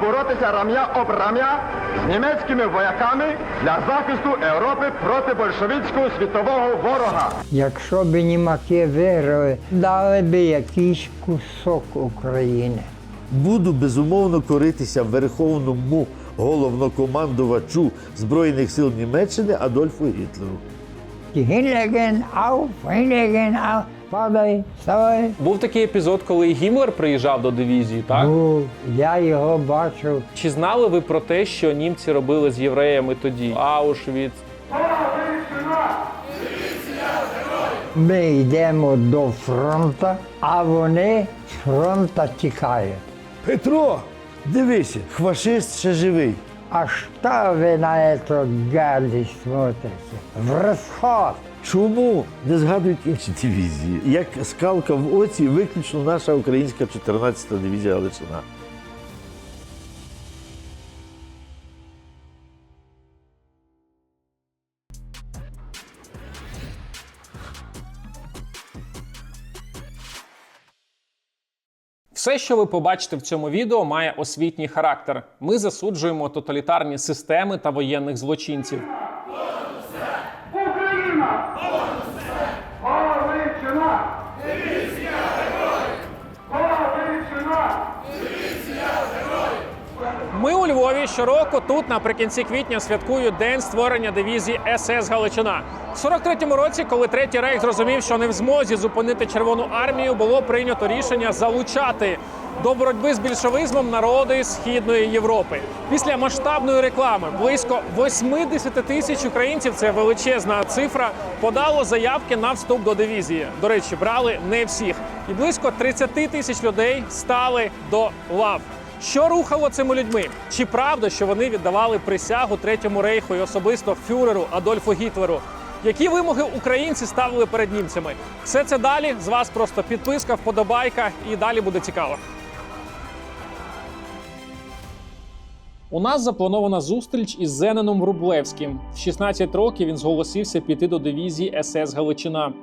боротися рам'я об рам'я з німецькими вояками для захисту Європи проти большевицького світового ворога. Якщо б німаки виграли, дали б якийсь кусок України. Буду безумовно коритися верховному головнокомандувачу Збройних сил Німеччини Адольфу Гітлеру. Гінлеген, ауф, падай, вставай. Був такий епізод, коли Гіммлер приїжджав до дивізії, так? Я його бачив. Чи знали ви про те, що німці робили з євреями тоді? Аушвіц. Ми йдемо до фронту, а вони з фронту тікають. Петро, дивися, фашист ще живий. А що ви на эту гадость смотрите? В розход. Чому не згадують інші дивізії? Як скалка в оці, виключно наша українська 14-та дивізія Галичина. Все, що ви побачите в цьому відео, має освітній характер. Ми засуджуємо тоталітарні системи та воєнних злочинців. Україна! Галичина! Дивізія героїв! Галичина! Ми у Львові щороку тут наприкінці квітня святкують День створення дивізії СС Галичина. В 43-му році, коли Третій Рейх зрозумів, що не в змозі зупинити Червону армію, було прийнято рішення залучати до боротьби з більшовизмом народи Східної Європи. Після масштабної реклами близько 80 тисяч українців, це величезна цифра, подало заявки на вступ до дивізії. До речі, брали не всіх. І близько 30 тисяч людей стали до лав. Що рухало цими людьми? Чи правда, що вони віддавали присягу Третьому Рейху і особисто фюреру Адольфу Гітлеру? Які вимоги українці ставили перед німцями? Все це далі. З вас просто підписка, вподобайка і далі буде цікаво. У нас запланована зустріч із Зененом Врублевським. В 16 років він зголосився піти до дивізії СС Галичина.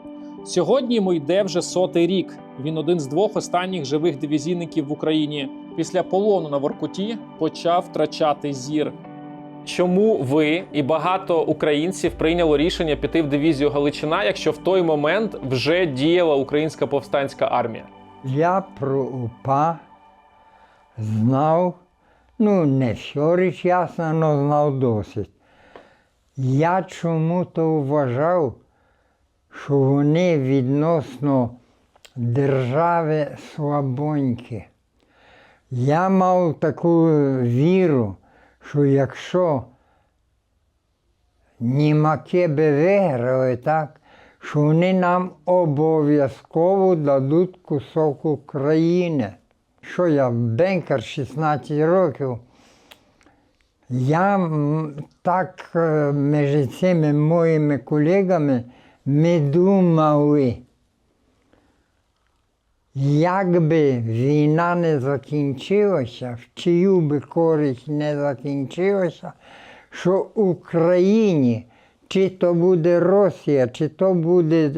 Сьогодні йому йде вже 100-й рік. Він один з 2 останніх живих дивізійників в Україні. Після полону на Воркуті почав втрачати зір. Чому ви і багато українців прийняло рішення піти в дивізію Галичина, якщо в той момент вже діяла Українська повстанська армія? Я про УПА знав, не всю річ ясно, але знав досить. Я чому-то вважав, що вони відносно держави слабонькі. Я мав таку віру, що якщо німаки би виграли, так, що вони нам обов'язково дадуть кусок України. Що я бенкер 16 років, я так між цими моїми колегами ми думали, якби війна не закінчилася, в чию би користь не закінчилася, що Україні, чи то буде Росія, чи то буде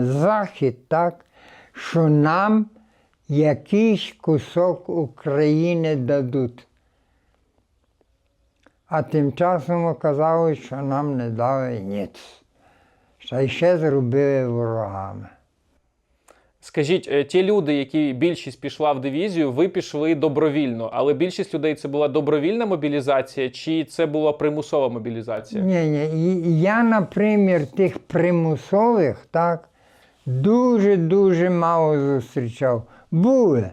Захід, так, що нам якийсь кусок України дадуть. А тим часом оказалось, що нам не дали ніц. Та ще зробили ворогами. Скажіть, ті люди, які більшість пішла в дивізію, ви пішли добровільно, але більшість людей це була добровільна мобілізація чи це була примусова мобілізація? Ні. Я, наприклад, тих примусових, так, дуже мало зустрічав. Були,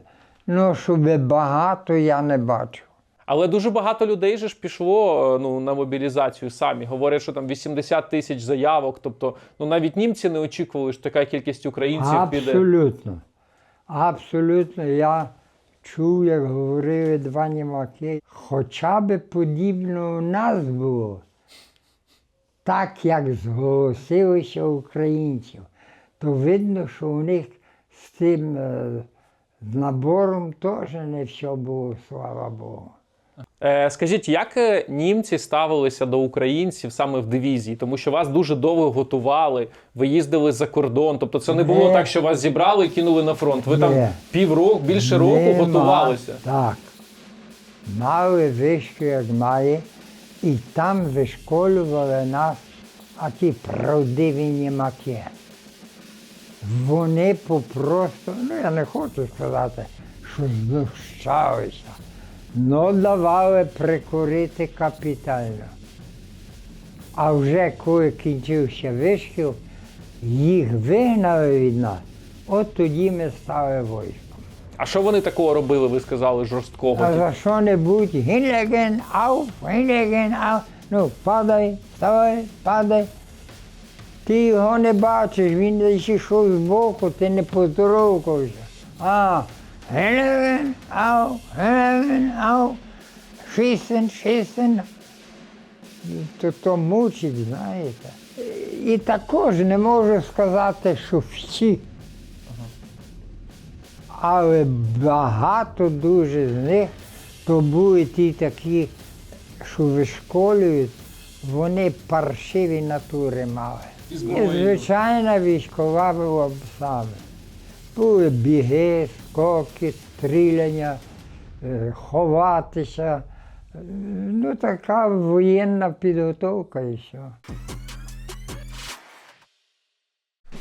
але щоб багато я не бачив. Але дуже багато людей же ж пішло на мобілізацію самі. Говорять, що там 80 тисяч заявок. Тобто, навіть німці не очікували, що така кількість українців піде. Абсолютно. Я чув, як говорили 2 німаки. Хоча б подібно у нас було. Так, як зголосилися українців, то видно, що у них з цим набором теж не все було, слава Богу. Скажіть, як німці ставилися до українців саме в дивізії? Тому що вас дуже довго готували, ви їздили за кордон. Тобто це не було так, що вас зібрали і кинули на фронт. Ви там більше року готувалися. Так. мали вишку, як має, і там вишколювали нас, а ті правдиві німаки. Вони попросту, я не хочу сказати, що знущалися, але давали прикурити капітально. А вже коли кінчився вишкіл, їх вигнали від нас, от тоді ми стали військом. А що вони такого робили, ви сказали, жорсткого? А за що-небудь, гінлеген, ауф, ну падай, вставай, падай. Ти його не бачиш, він десь йшов збоку, ти не поздоровкався. Гінлеген, ауф, шістен. То мучить, знаєте. І також не можу сказати, що всі. Але багато дуже з них, то були ті такі, що вишколюють, вони паршиві натури мали. І звичайна військова була б саме. Були біги, скоки, стріляння, ховатися. Ну, така воєнна підготовка і все.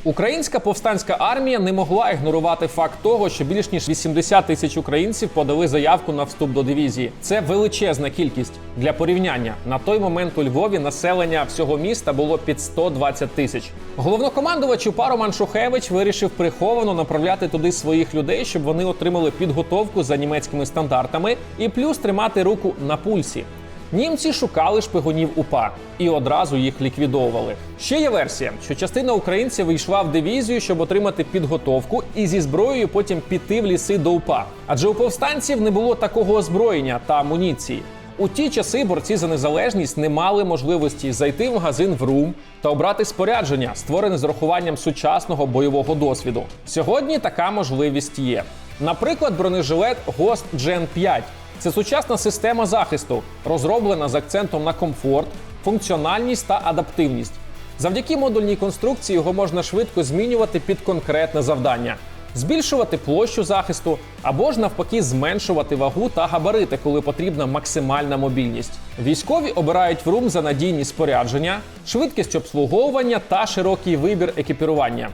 Українська повстанська армія не могла ігнорувати факт того, що більш ніж 80 тисяч українців подали заявку на вступ до дивізії. Це величезна кількість. Для порівняння, на той момент у Львові населення всього міста було під 120 тисяч. Головнокомандувач УПА Роман Шухевич вирішив приховано направляти туди своїх людей, щоб вони отримали підготовку за німецькими стандартами і плюс тримати руку на пульсі. Німці шукали шпигунів УПА і одразу їх ліквідовували. Ще є версія, що частина українців йшла в дивізію, щоб отримати підготовку і зі зброєю потім піти в ліси до УПА. Адже у повстанців не було такого озброєння та амуніції. У ті часи борці за незалежність не мали можливості зайти в магазин «Врум» та обрати спорядження, створене з урахуванням сучасного бойового досвіду. Сьогодні така можливість є. Наприклад, бронежилет Ghost Gen 5. Це сучасна система захисту, розроблена з акцентом на комфорт, функціональність та адаптивність. Завдяки модульній конструкції його можна швидко змінювати під конкретне завдання. Збільшувати площу захисту або ж навпаки зменшувати вагу та габарити, коли потрібна максимальна мобільність. Військові обирають ВРУМ за надійність спорядження, швидкість обслуговування та широкий вибір екіпірування.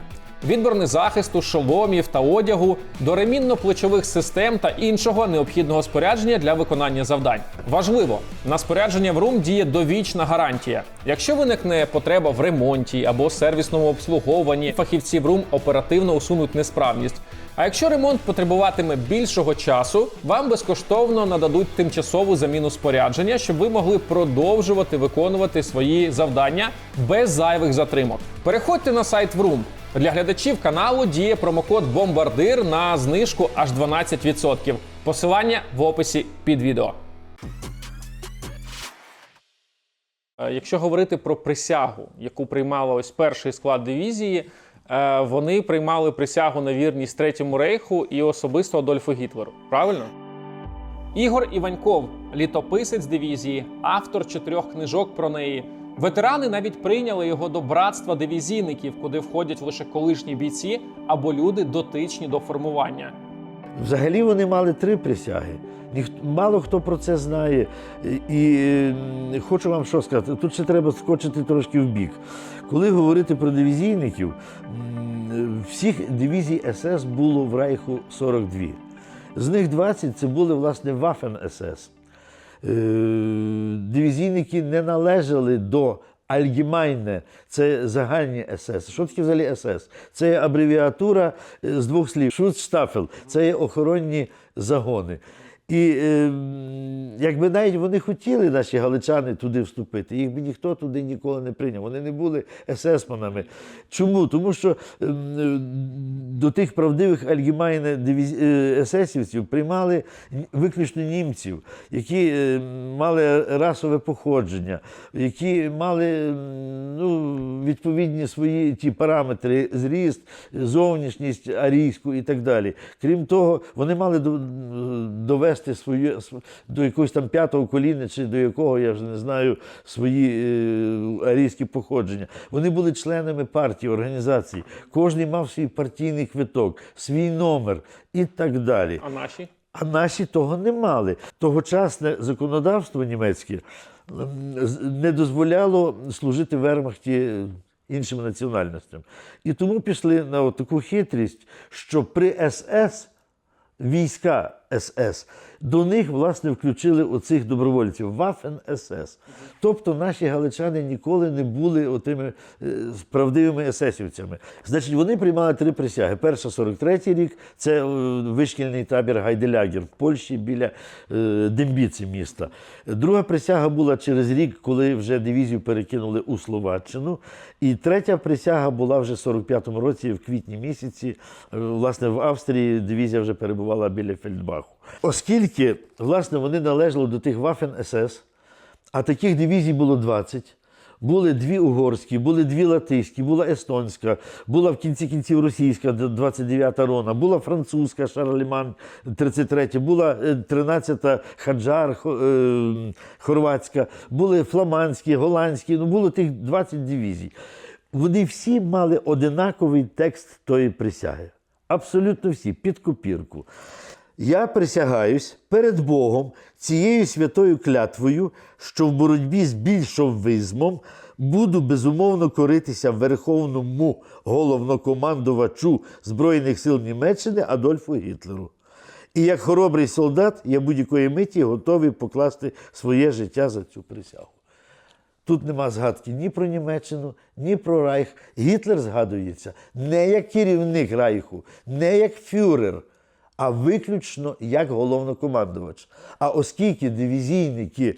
Від бронезахисту, шоломів та одягу до ремінно-плечових систем та іншого необхідного спорядження для виконання завдань. Важливо, на спорядження ВРУМ діє довічна гарантія. Якщо виникне потреба в ремонті або сервісному обслуговуванні, фахівці ВРУМ оперативно усунуть несправність. А якщо ремонт потребуватиме більшого часу, вам безкоштовно нададуть тимчасову заміну спорядження, щоб ви могли продовжувати виконувати свої завдання без зайвих затримок. Переходьте на сайт ВРУМ. Для глядачів каналу діє промокод «Бомбардир» на знижку аж 12%. Посилання в описі під відео. Якщо говорити про присягу, яку приймала ось перший склад дивізії, вони приймали присягу на вірність Третьому рейху і особисто Адольфу Гітлеру. Правильно? Ігор Іваньков, літописець дивізії, автор 4 книжок про неї. Ветерани навіть прийняли його до братства дивізійників, куди входять лише колишні бійці або люди, дотичні до формування. Взагалі вони мали 3 присяги. Мало хто про це знає. І хочу вам що сказати, тут ще треба скочити трошки в бік. Коли говорити про дивізійників, всіх дивізій СС було в Рейху 42. З них 20 це були, власне, Waffen-СС. Дивізійники не належали до Allgemeine, це загальні СС. Що таке взагалі СС? Це є абревіатура з 2 слів. Schutzstaffel – це є охоронні загони. І якби навіть вони хотіли, наші галичани, туди вступити, їх би ніхто туди ніколи не прийняв. Вони не були есесманами. Чому? Тому що до тих правдивих Allgemeine есесівців приймали виключно німців, які мали расове походження, які мали відповідні свої ті параметри, зріст, зовнішність арійську і так далі. Крім того, вони мали довести до якогось там 5-го коліна, чи до якого, я вже не знаю, свої арійські походження. Вони були членами партії, організації. Кожен мав свій партійний квиток, свій номер і так далі. А наші? А наші того не мали. Тогочасне законодавство німецьке не дозволяло служити в вермахті іншим національностям. І тому пішли на таку хитрість, що при СС, війська СС, до них, власне, включили оцих добровольців, Waffen-СС. Тобто наші галичани ніколи не були отими правдивими есесівцями. Значить, вони приймали 3 присяги. Перша – 43-й рік, це вишкільний табір Гайделягер в Польщі біля Дембіці міста. Друга присяга була через рік, коли вже дивізію перекинули у Словаччину. І третя присяга була вже в 45-му році, в квітні місяці. Власне, в Австрії дивізія вже перебувала біля Фельдбаху. Оскільки, власне, вони належали до тих Waffen-СС, а таких дивізій було 20, були 2 угорські, були 2 латиські, була естонська, була в кінці кінців російська, 29-та Рона, була французька, Шарлеман, 33-я, була 13-та Хаджар, хорватська, були фламандські, голландські, було тих 20 дивізій. Вони всі мали одинаковий текст тої присяги. Абсолютно всі, під копірку. Я присягаюсь перед Богом цією святою клятвою, що в боротьбі з більшовизмом буду безумовно коритися верховному головнокомандувачу Збройних сил Німеччини Адольфу Гітлеру. І як хоробрий солдат я будь-якої миті готовий покласти своє життя за цю присягу. Тут нема згадки ні про Німеччину, ні про Райх. Гітлер згадується не як керівник Райху, не як фюрер, а виключно як головнокомандувач. А оскільки дивізійники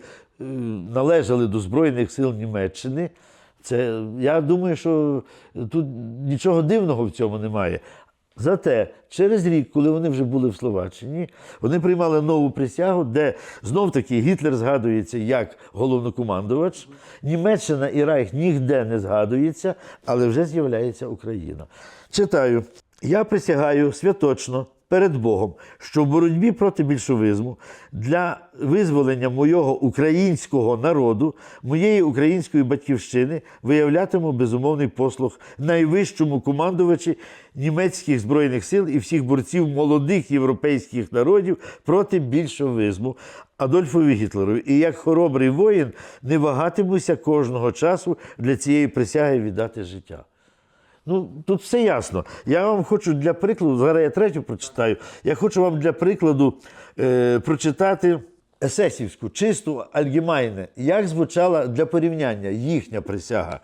належали до Збройних сил Німеччини, це, я думаю, що тут нічого дивного в цьому немає. Зате через рік, коли вони вже були в Словаччині, вони приймали нову присягу, де знов-таки Гітлер згадується як головнокомандувач, Німеччина і Райх ніде не згадується, але вже з'являється Україна. Читаю. «Я присягаю святочно перед Богом, що в боротьбі проти більшовизму для визволення мого українського народу, моєї української батьківщини виявлятиму безумовний послуг найвищому командувачі німецьких Збройних сил і всіх борців молодих європейських народів проти більшовизму Адольфові Гітлеру. І як хоробрий воїн не вагатимуся кожного часу для цієї присяги віддати життя». Тут все ясно. Я вам хочу для прикладу, зараз я третю прочитаю, я хочу вам для прикладу прочитати есесівську, чисту, альгемайне, як звучала для порівняння їхня присяга.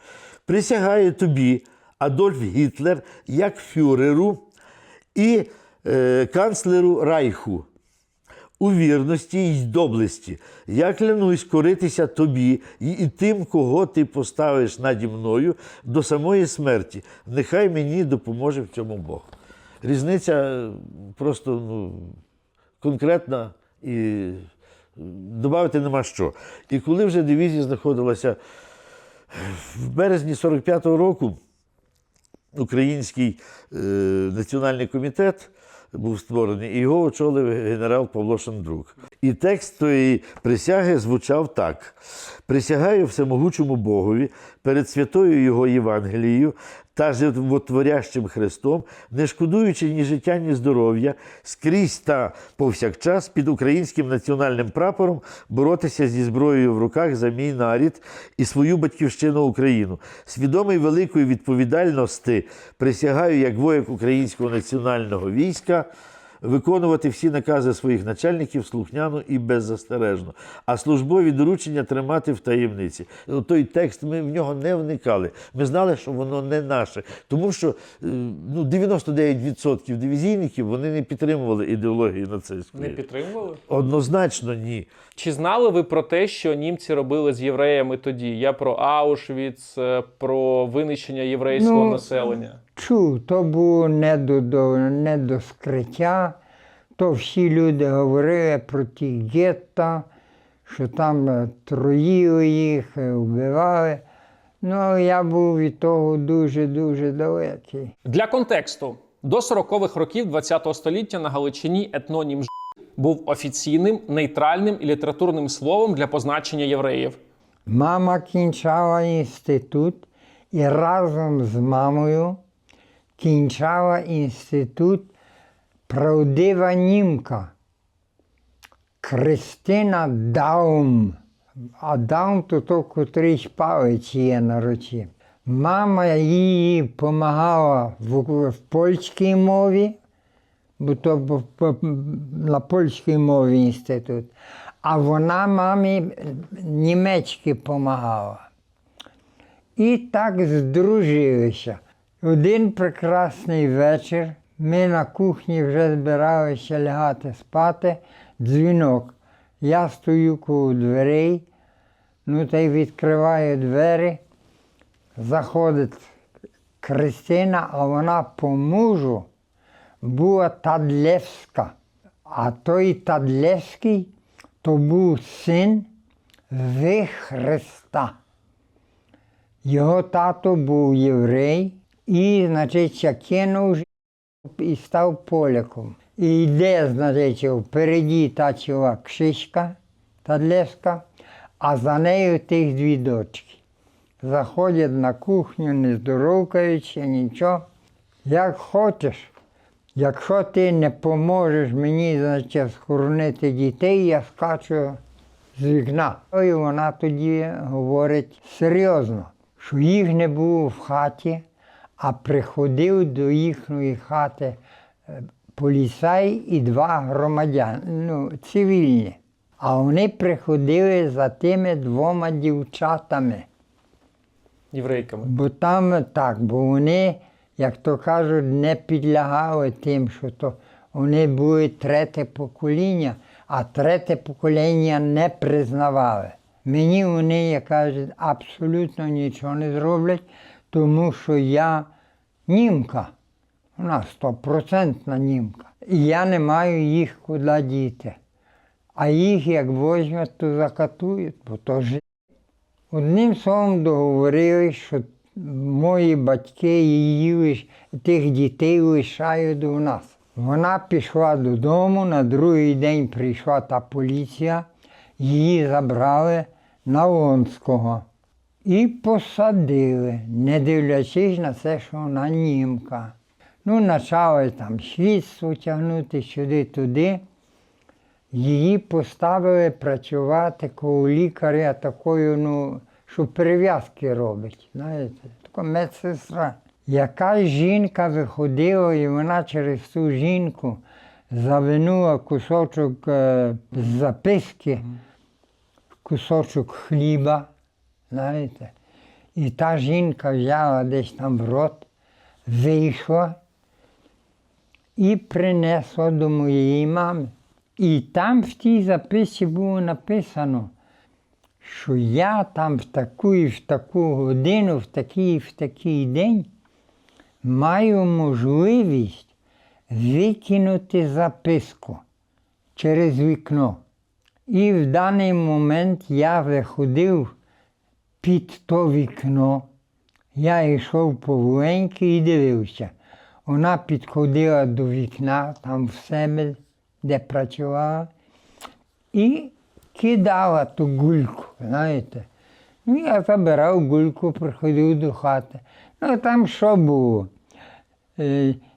«Присягаю тобі, Адольф Гітлер, як фюреру і канцлеру Райху, у вірності й доблесті. Я клянусь коритися тобі і тим, кого ти поставиш наді мною до самої смерті. Нехай мені допоможе в цьому Бог». Різниця просто конкретна і додати нема що. І коли вже дивізія знаходилася в березні 45-го року, Український національний комітет був створений, і його очолив генерал Павло Шандрук. І текст тої присяги звучав так. «Присягаю всемогучому Богові перед святою Його Євангелією та животворящим Христом, не шкодуючи ні життя, ні здоров'я, скрізь та повсякчас під українським національним прапором боротися зі зброєю в руках за мій нарід і свою батьківщину Україну. Свідомий великої відповідальності присягаю як вояк українського національного війська виконувати всі накази своїх начальників слухняно і беззастережно, а службові доручення тримати в таємниці». Той текст, ми в нього не вникали. Ми знали, що воно не наше. Тому що 99% дивізійників, вони не підтримували ідеології нацистської. Не підтримували? Однозначно ні. Чи знали ви про те, що німці робили з євреями тоді? Я про Аушвіц, про винищення єврейського населення. Чув, то було не до скриття, то всі люди говорили про ті гетто, що там троїли їх, вбивали. Я був від того дуже-дуже далекий. Для контексту. До 40-х років ХХ століття на Галичині етнонім «ж» був офіційним, нейтральним і літературним словом для позначення євреїв. Мама кінчала інститут і разом з мамою кінчала інститут «Правдива німка». Кристина Даум. А Даум то то, котрийсь палець є на руці. Мама їй допомагала в польській мові, бо то на польській мові інститут. А вона мамі німецьки допомагала. І так здружилися. Один прекрасний вечір ми на кухні вже збиралися лягати спати, дзвінок. Я стою коло дверей, ну та й відкриваю двері, заходить Кристина, а вона по мужу була Тадлевська. А той Тадлевський то був син Вихреста. Його тато був єврей і, значить, кинув і став поляком. І йде, значить, впереді та чула Кшишка Тадлевська, а за нею тих дві дочки. Заходять на кухню, не здоровкаючи, нічого. Як хочеш, якщо ти не поможеш мені, значить, схоронити дітей, я скачу з вікна. І вона тоді говорить серйозно, що їх не було в хаті, а приходив до їхньої хати поліцай і два громадяни, ну, цивільні. А вони приходили за тими двома дівчатами. Єврейками. Бо там так, бо вони, як то кажуть, не підлягали тим, що то вони були третє покоління, а третє покоління не признавали. Мені вони, як кажуть, абсолютно нічого не зроблять, тому що я німка. Вона 100% німка. І я не маю їх куди діти. А їх як візьмуть, то закатують, бо то ж. Одним словом договорились, що мої батьки її, тих дітей лишають у нас. Вона пішла додому, на другий день прийшла та поліція, її забрали на Лонського і посадили, не дивлячись на те, що вона німка. Ну, почали там слідство тягнути сюди-туди. Її поставили працювати коло лікаря такою, ну, що перев'язки робить, знаєте, така медсестра. Якась жінка виходила, і вона через ту жінку завинула кусочок записки, кусочок хліба, знаєте. І та жінка взяла десь там в рот, вийшла і принесла до моєї мами. І там в тій записці було написано, що я там в таку і в таку годину, в такий день маю можливість викинути записку через вікно. І в даний момент я виходив під то вікно, я йшов поволеньки і дивився. Вона підходила до вікна, там в себе, де працювала, і кидала ту гульку, знаєте. Ну, я забирав гульку, приходив до хати. Ну, там що було?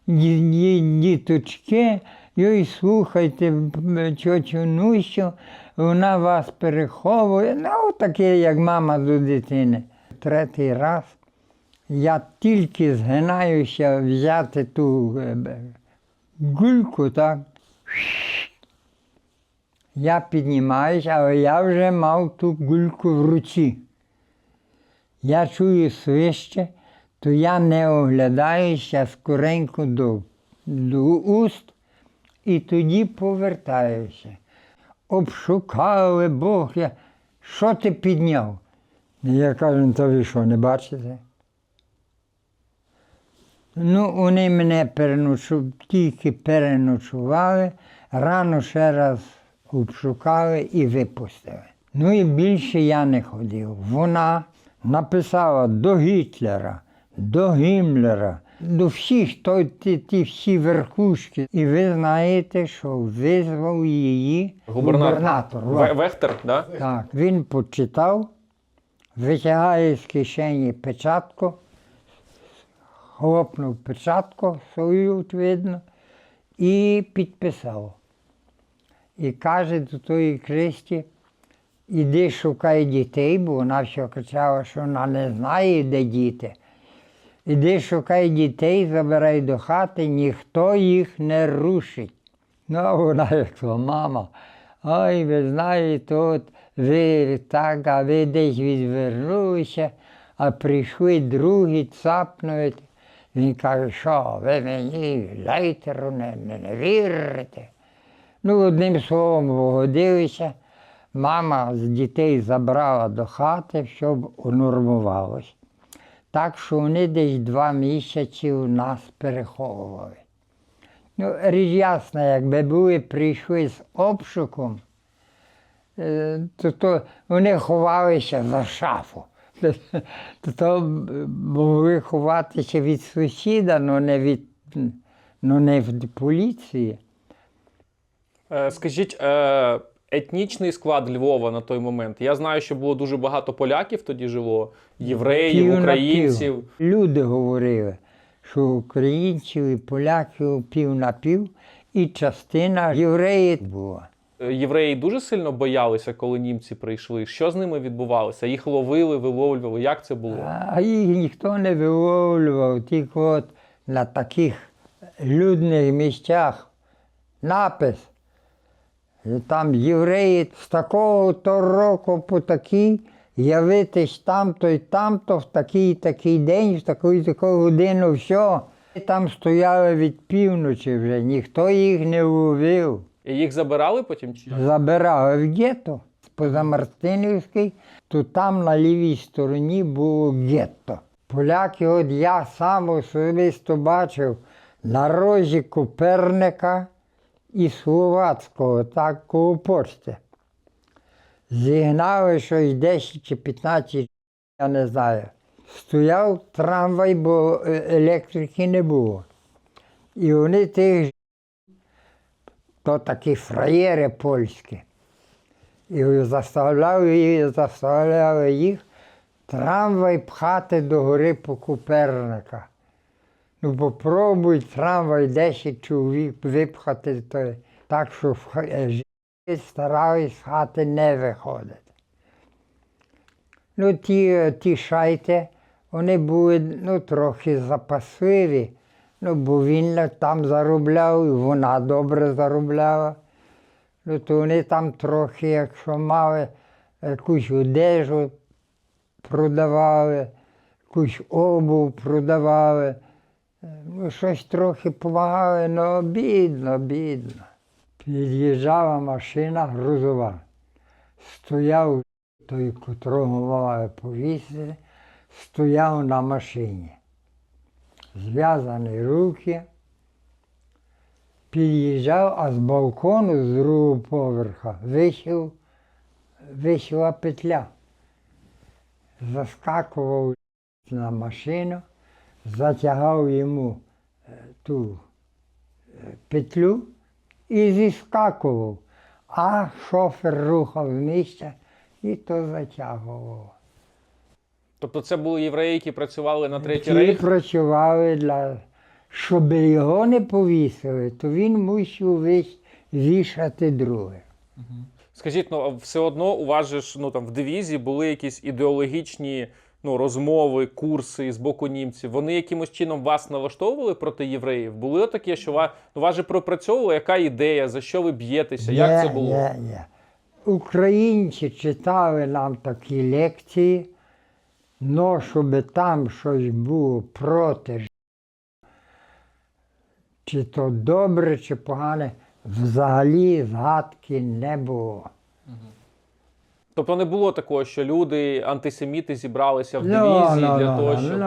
Діточки, йой, слухайте, тьотю Нусю, вона вас переховує. Ну, таке, як мама до дитини. Третій раз я тільки згинаюся взяти ту гульку, так. Я піднімаюся, але я вже мав ту гульку в руці. Я чую свище, то я не оглядаюся скоренько до уст і тоді повертаюся. Обшукали Бог, що ти підняв? Я кажу, та ви що, не бачите? Ну, вони мене тільки переночували, рано ще раз обшукали і випустили. Ну і більше я не ходив. Вона написала до Гітлера, до Гіммлера, до всіх, ті всі верхушки. І ви знаєте, що визвав її губернатор. Вехтер, да? Так, він почитав, витягає з кишені печатку, хлопнув печатку свою, видно, і підписав. і каже до тої Христі, іди шукай дітей, бо вона все кричала, що вона не знає, де діти. Іди шукай дітей, забирай до хати, ніхто їх не рушить. Ну, а вона як то, мама, ой, ви знаєте, от ви так, а ви десь відвернулися, а прийшли другі, цапнуть. Він каже, що ви мені лейтеру не вірите. Ну, одним словом, погодилися. Мама з дітей забрала до хати, щоб унормувалось. Так що вони десь 2 місяці у нас переховували. Ну, річ ясна, якби були прийшли з обшуком, то вони ховалися за шафу. То могли ховатися від сусіда, але не від поліції. Скажіть, етнічний склад Львова на той момент. Я знаю, що було дуже багато поляків тоді жило, євреїв, Пів на українців. пів. Люди говорили, що українців і поляків пів на пів, і частина євреїв була. Євреї дуже сильно боялися, коли німці прийшли. Що з ними відбувалося? Їх ловили, виловлювали. Як це було? А їх ніхто не виловлював, тільки от на таких людних місцях напис. Там євреї з такого-то року по такий, явитись там-то і там-то, в такий день, в таку годину, все. Там стояли від півночі вже, ніхто їх не ловив. І їх забирали потім? Чи? Забирали в гетто, позамартинівський, то там на лівій стороні було гетто. Поляки, от я сам особисто бачив на розі Коперника і Словацького, так коло почти. Зігнали щось 10 чи 15, я не знаю. Стояв трамвай, бо електрики не було. І вони тих, то такі фраєри польські. І заставляли їх трамвай пхати до гори по Коперника. Ну, попробуй трамвай 10 чоловік випхати, то так, що старались з хати не виходити. Ну, ті шайти, вони були трохи запасливі, бо він там заробляв, і вона добре заробляла. Ну, то вони там трохи, якщо мали якусь одежу, продавали, якусь обув продавали. Ну, щось трохи допомагали, але бідно. Під'їжджала машина грузова. Стояв той, котрого мали повісити, стояв на машині. Зв'язані руки. Під'їжджав, а з балкону, з другого поверха, висіла петля. Заскакував на машину, затягав йому ту петлю і зіскакував. А шофер рухав з місця і то затягував. Тобто це були євреї, які працювали на Третій Ті рейх? працювали, щоб його не повісили, то він мусив вішати друге. Скажіть, все одно у вас же ж, в дивізії були якісь ідеологічні розмови, курси з боку німців. Вони якимось чином вас налаштовували проти євреїв? Були такі, що вас же пропрацьовували, яка ідея, за що ви б'єтеся, як це було? Ні. Українці читали нам такі лекції, но щоб там щось було проти, чи то добре, чи погане, взагалі згадки не було. Тобто не було такого, що люди, антисеміти зібралися в дивізії для того, щоб...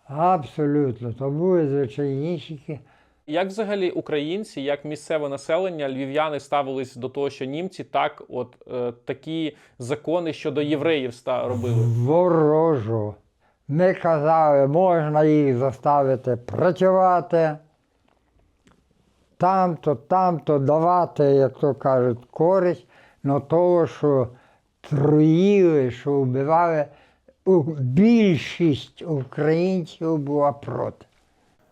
Абсолютно. То були звичайніші. Як взагалі українці, як місцеве населення, львів'яни ставились до того, що німці такі закони щодо євреїв робили? Ворожо. Ми казали, можна їх заставити працювати, там-то давати, як то кажуть, користь, але того, що труїли, що вбивали, більшість українців була проти.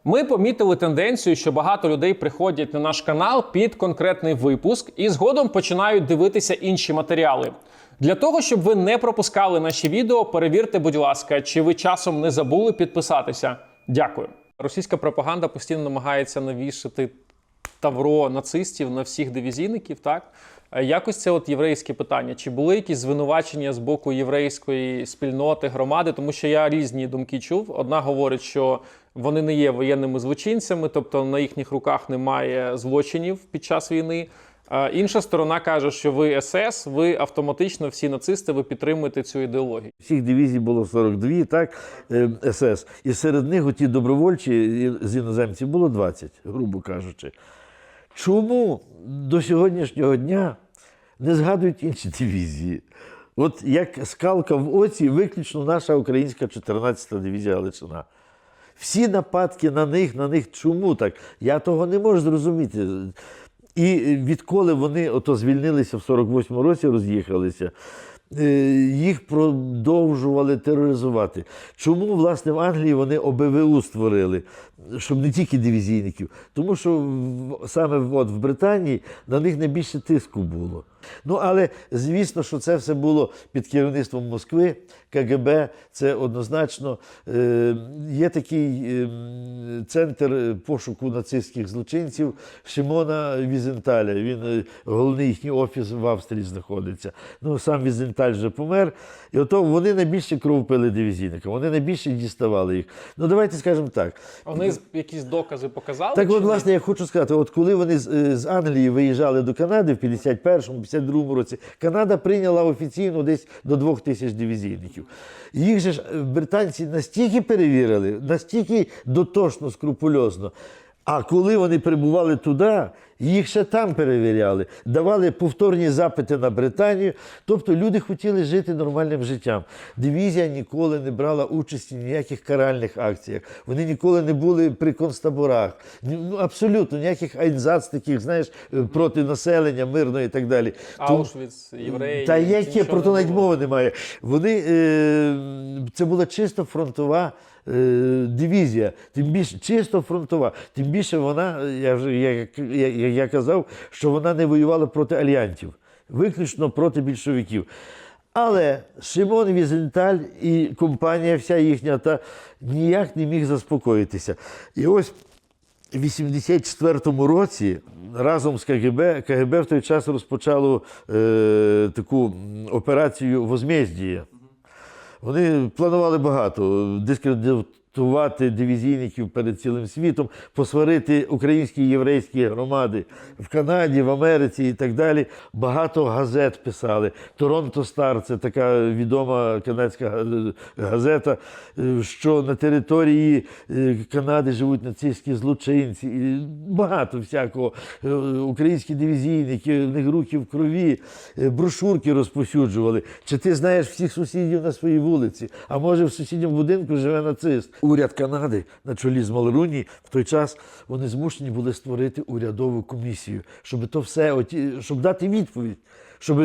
Ми помітили тенденцію, що багато людей приходять на наш канал під конкретний випуск і згодом починають дивитися інші матеріали. Для того, щоб ви не пропускали наші відео, перевірте, будь ласка, чи ви часом не забули підписатися. Дякую. Російська пропаганда постійно намагається навішати тавро нацистів на всіх дивізійників, так? Якось це от єврейське питання. Чи були якісь звинувачення з боку єврейської спільноти, громади? Тому що я різні думки чув. Одна говорить, що вони не є воєнними злочинцями, тобто на їхніх руках немає злочинів під час війни. Інша сторона каже, що ви СС, ви автоматично всі нацисти, ви підтримуєте цю ідеологію. Всіх дивізій було 42, так, СС. І серед них оті добровольчі з іноземців було 20, грубо кажучи. Чому до сьогоднішнього дня не згадують інші дивізії? От як скалка в оці, виключно наша українська 14-та дивізія Галичина. Всі нападки на них чому так? Я того не можу зрозуміти. І відколи вони ото звільнилися в 48-му році, роз'їхалися, їх продовжували тероризувати. Чому, власне, в Англії вони ОБВУ створили, щоб не тільки дивізійників? Тому що саме от в Британії на них найбільше тиску було. Ну, але, звісно, що це все було під керівництвом Москви, КГБ, це однозначно. Є такий центр пошуку нацистських злочинців Шимона Візенталя. Він, головний їхній офіс в Австрії знаходиться. Ну, сам Візенталь вже помер. І ото вони найбільше кров пили дивізійника, вони найбільше діставали їх. Ну, давайте скажемо так. Вони якісь докази показали? Так чи от, ні? власне, я хочу сказати, от коли вони з Англії виїжджали до Канади в 51-му, 52-му році, Канада прийняла офіційно десь до 2000 дивізійників. Їх же ж британці настільки перевірили, настільки дотошно, скрупульозно. А коли вони прибували туди, їх ще там перевіряли, давали повторні запити на Британію. Тобто люди хотіли жити нормальним життям. Дивізія ніколи не брала участі в ніяких каральних акціях. Вони ніколи не були при концтаборах. Ну, абсолютно, ніяких айнзац таких, знаєш, проти населення, мирного і так далі. Аушвіц, євреї. Та яке, нічого про то не навіть було. мови немає. Вони, це була чисто фронтова дивізія, тим більше чисто фронтова, тим більше вона, я казав, що вона не воювала проти альянтів, виключно проти більшовиків. Але Шимон Візенталь і компанія вся їхня та ніяк не міг заспокоїтися. І ось в 84-му році разом з КГБ в той час розпочало таку операцію «Возмездіє». Вони планували багато, дискредитувати дивізійників перед цілим світом, посварити українські і єврейські громади в Канаді, в Америці і так далі. Багато газет писали. «Торонто Стар» – це така відома канадська газета, що на території Канади живуть нацистські злочинці. І багато всякого. Українські дивізійники, в них руки в крові, брошурки розповсюджували. Чи ти знаєш всіх сусідів на своїй вулиці? А може в сусідньому будинку живе нацист? Уряд Канади на чолі з Малруні в той час вони змушені були створити урядову комісію, щоб то все, щоб дати відповідь, щоб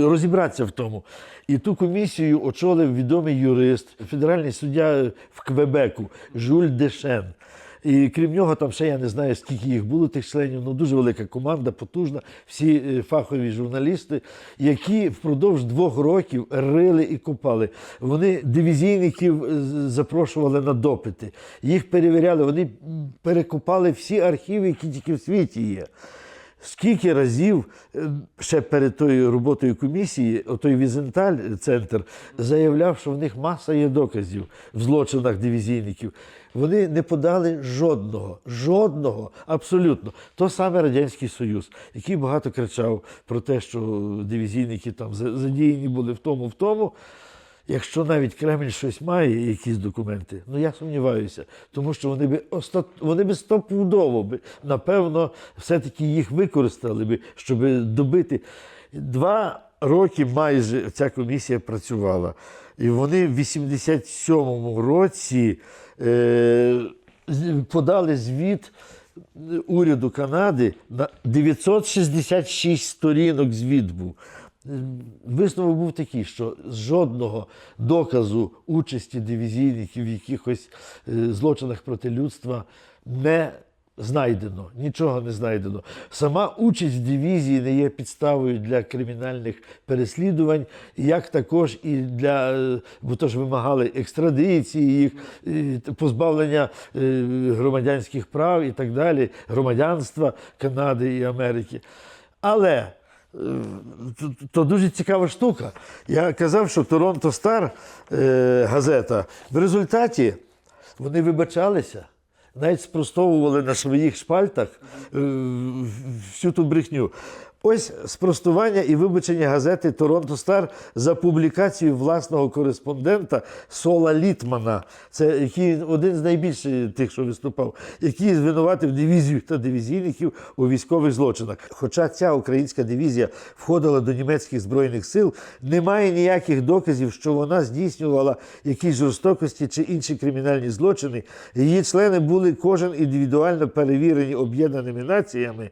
розібратися в тому. І ту комісію очолив відомий юрист, федеральний суддя в Квебеку Жюль Дешен. І крім нього, там ще я не знаю, скільки їх було тих членів, ну дуже велика команда, потужна, всі фахові журналісти, які впродовж 2 років рили і копали. Вони дивізійників запрошували на допити, їх перевіряли, вони перекопали всі архіви, які тільки в світі є. Скільки разів ще перед тою роботою комісії, отой Візенталь, центр, заявляв, що в них маса є доказів в злочинах дивізійників. Вони не подали жодного, абсолютно. То саме Радянський Союз, який багато кричав про те, що дивізійники там задіяні були в тому. Якщо навіть Кремль щось має, якісь документи, ну я сумніваюся, тому що вони би стопудово, напевно, все-таки їх використали би, щоб добити. 2 роки майже ця комісія працювала. І вони в 87-му році подали звіт уряду Канади на 966 сторінок звіт був. Висновок був такий, що жодного доказу участі дивізійників в якихось злочинах проти людства не знайдено, нічого не знайдено. Сама участь в дивізії не є підставою для кримінальних переслідувань, як також і для, бо то ж вимагали екстрадиції їх, позбавлення громадянських прав і так далі, громадянства Канади і Америки. Але то дуже цікава штука. Я казав, що Торонто Стар, газета, в результаті вони вибачалися, навіть спростовували на своїх шпальтах всю ту брехню. Ось спростування і вибачення газети «Торонто Стар» за публікацію власного кореспондента Сола Літмана. Це який один з найбільших тих, що виступав, який звинуватив дивізію та дивізійників у військових злочинах. Хоча ця українська дивізія входила до німецьких збройних сил, немає ніяких доказів, що вона здійснювала якісь жорстокості чи інші кримінальні злочини. Її члени були кожен індивідуально перевірені Об'єднаними Націями,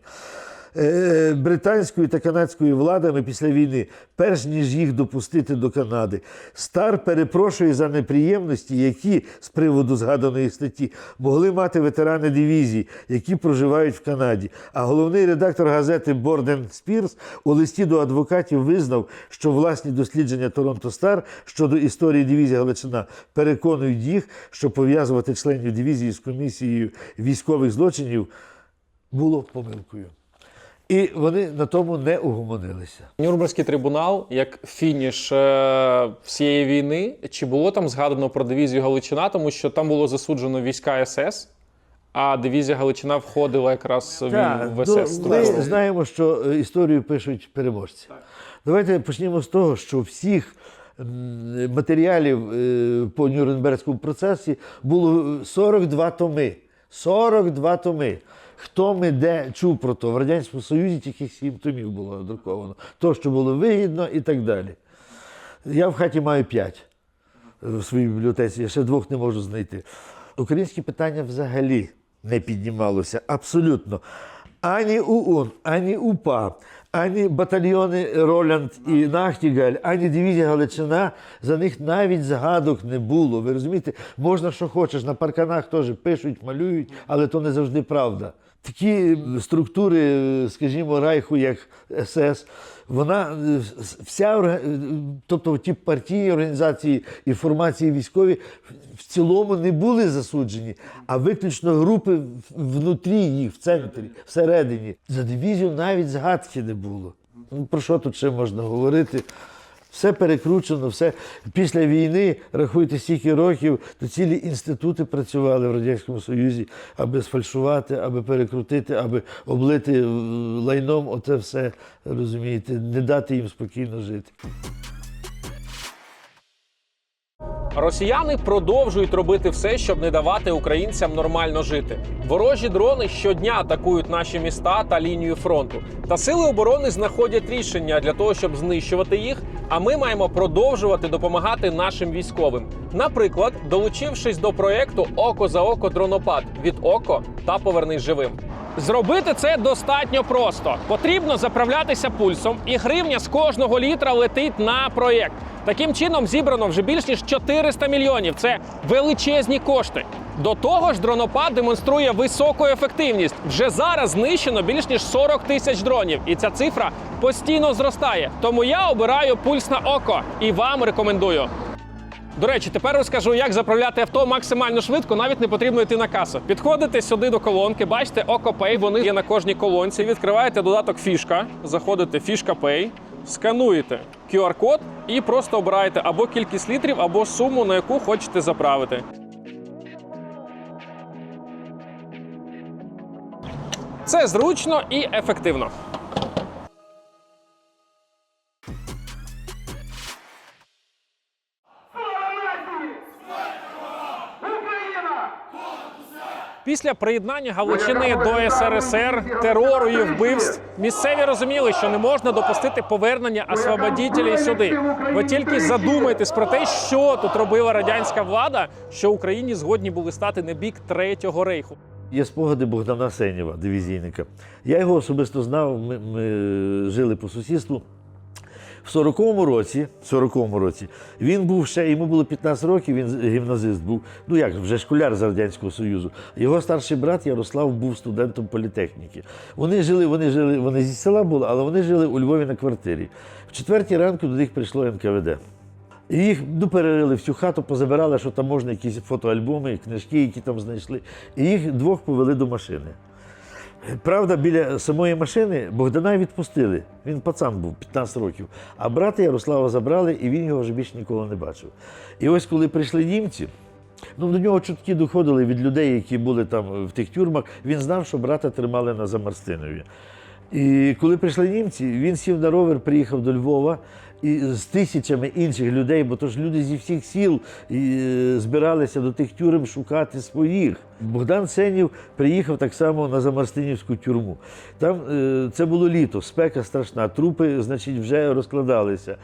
британською та канадською владами після війни, перш ніж їх допустити до Канади. Стар перепрошує за неприємності, які з приводу згаданої статті могли мати ветерани дивізії, які проживають в Канаді. А головний редактор газети Борден Спірс у листі до адвокатів визнав, що власні дослідження Торонто Стар щодо історії дивізії Галичина переконують їх, що пов'язувати членів дивізії з комісією військових злочинів було помилкою. І вони на тому не угомонилися. Нюрнберзький трибунал, як фініш всієї війни, чи було там згадано про дивізію Галичина, тому що там було засуджено війська СС, а дивізія Галичина входила якраз в СС. Ми знаємо, що історію пишуть переможці. Давайте почнемо з того, що всіх матеріалів по Нюрнберзькому процесі було 42 томи. 42 томи. Хто ми де чув про то? В Радянському Союзі тільки 7 томів було надруковано. То, що було вигідно і так далі. Я в хаті маю 5 в своїй бібліотеці, я ще 2 не можу знайти. Українське питання взагалі не піднімалося, абсолютно. Ані ОУН, ані УПА, ані батальйони Ролянд і Нахтігаль, ані дивізія Галичина, за них навіть згадок не було. Ви розумієте, можна що хочеш, на парканах теж пишуть, малюють, але то не завжди правда. Такі структури, скажімо, Райху, як СС, вона вся, тобто ті партійні організації і формації військові в цілому не були засуджені, а виключно групи внутрі їх, в центрі, всередині. За дивізію навіть згадки не було. Ну, про що тут ще можна говорити? Все перекручено, все. Після війни, рахуйте, стільки років, то цілі інститути працювали в Радянському Союзі, аби сфальшувати, аби перекрутити, аби облити лайном оце все, розумієте, не дати їм спокійно жити. Росіяни продовжують робити все, щоб не давати українцям нормально жити. Ворожі дрони щодня атакують наші міста та лінію фронту. Та сили оборони знаходять рішення для того, щоб знищувати їх, а ми маємо продовжувати допомагати нашим військовим. Наприклад, долучившись до проєкту «Око за око дронопад» від ОКО та «Повернись живим». Зробити це достатньо просто. Потрібно заправлятися пульсом, і гривня з кожного літра летить на проєкт. Таким чином зібрано вже більш ніж 400 мільйонів. Це величезні кошти. До того ж, дронопад демонструє високу ефективність. Вже зараз знищено більш ніж 40 тисяч дронів. І ця цифра постійно зростає. Тому я обираю пульс на око і вам рекомендую. До речі, тепер розкажу, як заправляти авто максимально швидко, навіть не потрібно йти на касу. Підходите сюди до колонки, бачите, Око Pay, вони є на кожній колонці. Відкриваєте додаток Фішка, заходите в Фішка Pay, скануєте QR-код і просто обираєте або кількість літрів, або суму, на яку хочете заправити. Це зручно і ефективно. Після приєднання Галичини до СРСР, терору і вбивств, місцеві розуміли, що не можна допустити повернення освободітелів сюди. Ви тільки задумайтесь про те, що тут робила радянська влада, що Україні згодні були стати на бік Третього рейху. Є спогади Богдана Сенєва, дивізійника. Я його особисто знав, ми жили по сусідству. В 40-му році він був ще, йому було 15 років, він гімназист був, ну як, вже школяр з Радянського Союзу. Його старший брат Ярослав був студентом політехніки. Вони зі села були, але вони жили у Львові на квартирі. В 4 ранку до них прийшло НКВД. І їх перерили всю хату, позабирали, що там можна, якісь фотоальбоми, книжки, які там знайшли. І їх двох повели до машини. Правда, біля самої машини Богдана відпустили. Він пацан був, 15 років. А брата Ярослава забрали, і він його вже більше ніколи не бачив. І ось коли прийшли німці, до нього чутки доходили від людей, які були там в тих тюрмах, він знав, що брата тримали на Замарстинові. І коли прийшли німці, він сів на ровер, приїхав до Львова, і з тисячами інших людей, бо то ж люди зі всіх сіл збиралися до тих тюрем шукати своїх. Богдан Сенів приїхав так само на Замарстинівську тюрму. Там це було літо, спека страшна, трупи, значить, вже розкладалися.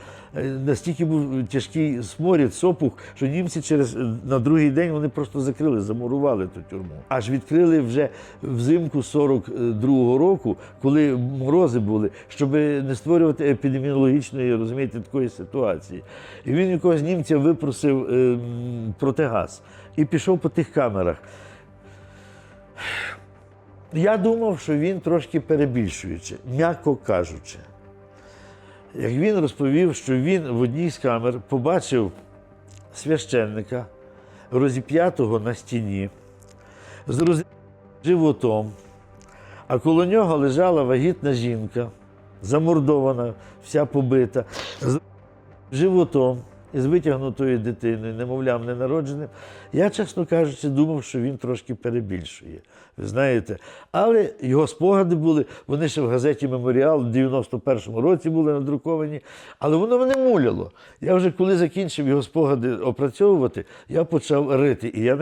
Настільки був тяжкий сморід, сопух, що німці на другий день вони просто закрили, замурували ту тюрму. Аж відкрили вже взимку 42-го року, коли морози були, щоб не створювати епідеміологічної, розумієте, такої ситуації. І він якогось німця випросив протигаз і пішов по тих камерах. Я думав, що він трошки перебільшуючи, м'яко кажучи. Як він розповів, що він в одній з камер побачив священника, розіп'ятого на стіні, з розрізаним животом, а коло нього лежала вагітна жінка, замордована, вся побита, з животом і з витягнутою дитиною, немовлям ненародженим. Я, чесно кажучи, думав, що він трошки перебільшує. Ви знаєте, але його спогади були, вони ще в газеті «Меморіал» в 91-му році були надруковані, але воно мене муляло. Я вже коли закінчив його спогади опрацьовувати, я почав рити, і я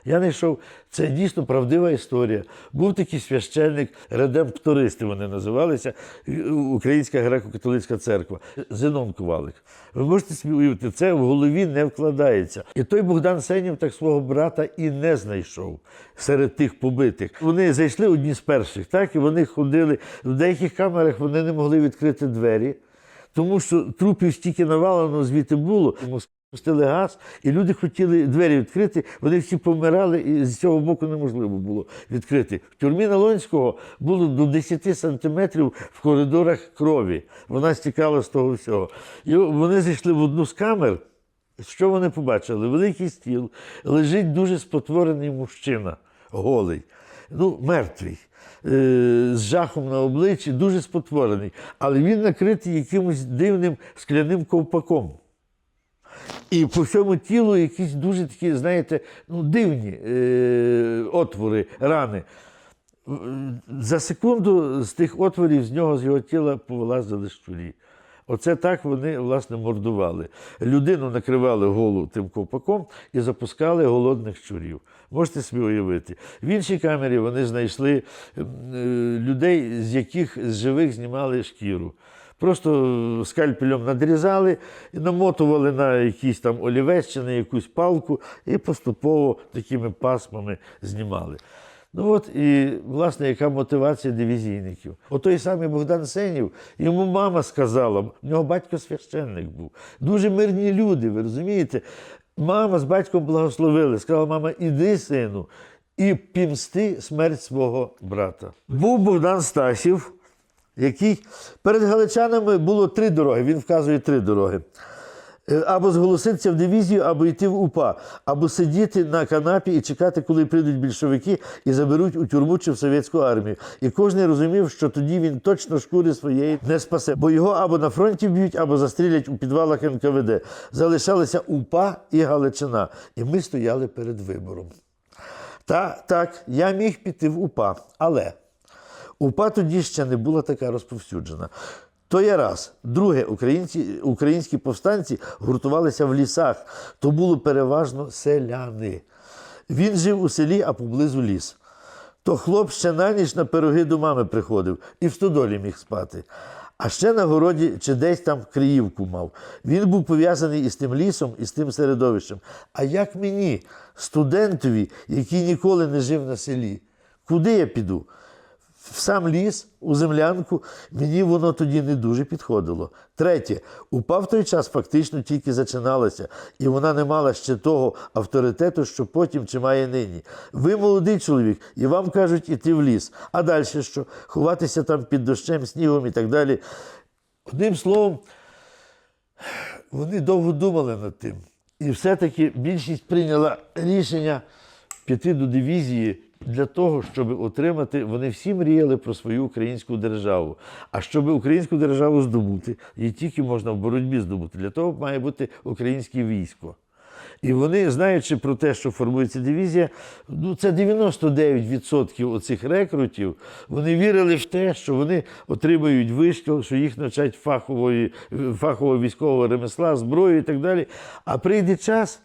знайшов, це дійсно правдива історія. Був такий священник, редемптористи вони називалися, Українська греко-католицька церква, Зенон Ковалик. Ви можете собі уявити, це в голові не вкладається. І той Богдан Сенів так свого брата і не знайшов серед тих побитих. Вони зайшли одні з перших, так, і вони ходили, в деяких камерах вони не могли відкрити двері, тому що трупів стільки навалено звідти було. Пустили газ, і люди хотіли двері відкрити, вони всі помирали, і з цього боку неможливо було відкрити. В тюрмі Налонського було до 10 сантиметрів в коридорах крові. Вона стікала з того всього. І вони зайшли в одну з камер. Що вони побачили? Великий стіл, лежить дуже спотворений мужчина, голий, мертвий, з жахом на обличчі, дуже спотворений. Але він накритий якимось дивним скляним ковпаком. І по всьому тілу якісь дуже такі, знаєте, дивні отвори, рани. За секунду з тих отворів з його тіла повилазили щурі. Оце так вони, власне, мордували. Людину накривали голу тим ковпаком і запускали голодних щурів. Можете собі уявити. В іншій камері вони знайшли людей, з яких з живих знімали шкіру. Просто скальпелем надрізали, намотували на якийсь там олівець чи на якусь палку і поступово такими пасмами знімали. І, власне, яка мотивація дивізійників. Отой самий Богдан Сенів, йому мама сказала, в нього батько священник був. Дуже мирні люди, ви розумієте? Мама з батьком благословили, сказала, мама, іди, сину, і пімсти смерть свого брата. Був Богдан Стасів, який перед галичанами було 3 дороги, він вказує 3 дороги. Або зголоситися в дивізію, або йти в УПА, або сидіти на канапі і чекати, коли прийдуть більшовики і заберуть у тюрму чи в совєтську армію. І кожен розумів, що тоді він точно шкури своєї не спасе, бо його або на фронті б'ють, або застрілять у підвалах НКВД. Залишалися УПА і Галичина. І ми стояли перед вибором. Так, я міг піти в УПА, але УПА тоді ще не була така розповсюджена. То є раз. Друге, українські повстанці гуртувалися в лісах. То було переважно селяни. Він жив у селі, а поблизу ліс. То хлоп ще на ніч на пироги до мами приходив і в стодолі міг спати. А ще на городі чи десь там криївку мав. Він був пов'язаний із тим лісом, із тим середовищем. А як мені, студентові, який ніколи не жив на селі, куди я піду? в сам ліс, у землянку, мені воно тоді не дуже підходило. Третє, УПА в той час фактично тільки зачиналася, і вона не мала ще того авторитету, що потім чи має нині. Ви молодий чоловік, і вам кажуть іти в ліс. А далі що? Ховатися там під дощем, снігом і так далі. Одним словом, вони довго думали над тим. І все-таки більшість прийняла рішення піти до дивізії для того, щоб отримати, вони всі мріяли про свою українську державу. А щоб українську державу здобути, її тільки можна в боротьбі здобути. Для того має бути українське військо. І вони, знаючи про те, що формується дивізія, ну це 99% оцих рекрутів, вони вірили в те, що вони отримають вишкіл, що їх навчать фахового військового ремесла, зброю і так далі. А прийде час,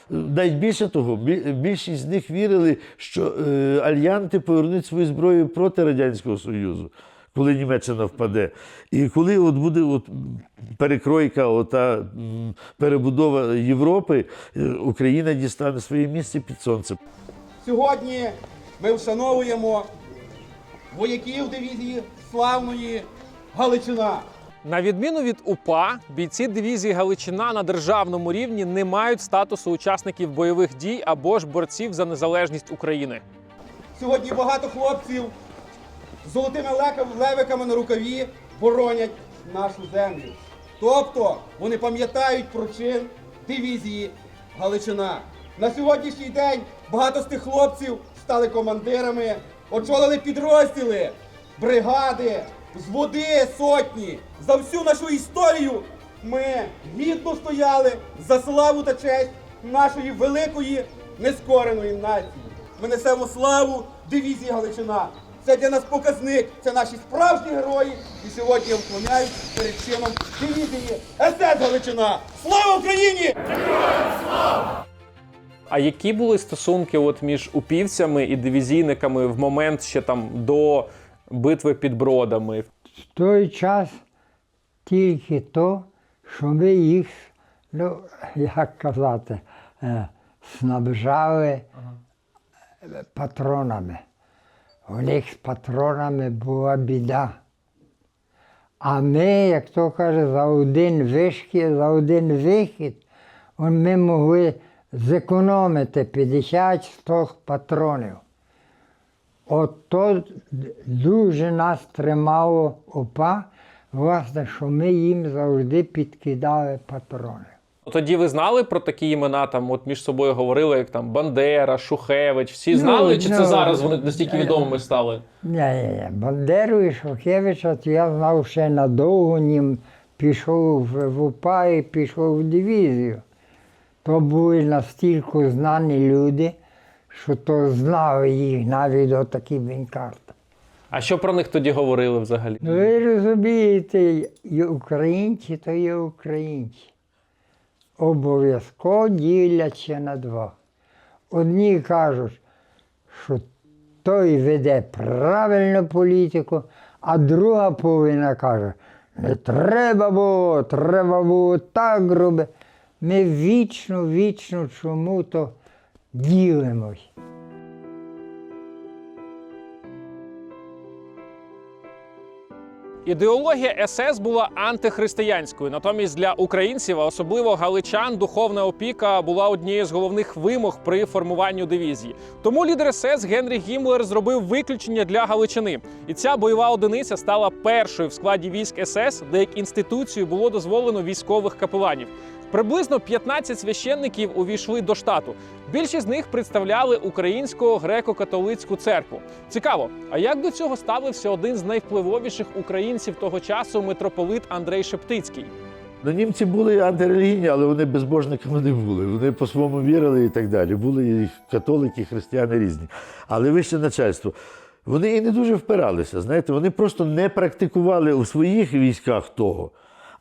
навіть більше того, більшість з них вірили, що альянти повернуть свою зброю проти Радянського Союзу, коли Німеччина впаде. І коли от буде перекройка, перебудова Європи, Україна дістане своє місце під сонцем. Сьогодні ми вшановуємо вояків дивізії славної Галичина. На відміну від УПА, бійці дивізії Галичина на державному рівні не мають статусу учасників бойових дій або ж борців за незалежність України. Сьогодні багато хлопців з золотими левиками на рукаві боронять нашу землю. Тобто вони пам'ятають про чин дивізії Галичина. На сьогоднішній день багато з тих хлопців стали командирами, очолили підрозділи, бригади, взводи, сотні. За всю нашу історію ми гідно стояли за славу та честь нашої великої нескореної нації. Ми несемо славу дивізії Галичина. Це для нас показник, це наші справжні герої. І сьогодні я вклоняюсь перед чином дивізії СС Галичина. Слава Україні! А які були стосунки от між упівцями і дивізійниками в момент ще там до битви під Бродами? В той час тільки то, що ми їх, ну, як казати, снабжали патронами. У них з патронами була біда. А ми, як то каже, за один вишкіл, за один вихід, ми могли зекономити 50-100 патронів. От то дуже нас тримало УПА, власне, що ми їм завжди підкидали патрони. Тоді ви знали про такі імена, там от між собою говорили, як там Бандера, Шухевич, всі знали, чи це зараз вони настільки відомими стали? Ні. Бандеру і Шухевича то я знав ще надовго, ним пішов в УПА і пішов в дивізію. То були настільки знані люди, що то знали їх навіть до таких карт. А що про них тоді говорили взагалі? Ну, ви розумієте, і українці то є українці. Обов'язково діляться на два. Одні кажуть, що той веде правильну політику, а друга половина каже, не треба було так робити. Ми вічно чому-то ділимось. Ідеологія СС була антихристиянською, натомість для українців, а особливо галичан, духовна опіка була однією з головних вимог при формуванні дивізії. Тому лідер СС Генріх Гіммлер зробив виключення для Галичини. І ця бойова одиниця стала першою в складі військ СС, де як інституцію було дозволено військових капеланів. Приблизно 15 священників увійшли до штату. Більшість з них представляли Українську греко-католицьку церкву. Цікаво, а як до цього ставився один з найвпливовіших українців того часу митрополит Андрей Шептицький? Ну, німці були антирелігійні, але вони безбожниками не були. Вони по-своєму вірили і так далі. Були і католики, і християни різні. Але вище начальство. Вони і не дуже впиралися, знаєте, вони просто не практикували у своїх військах того.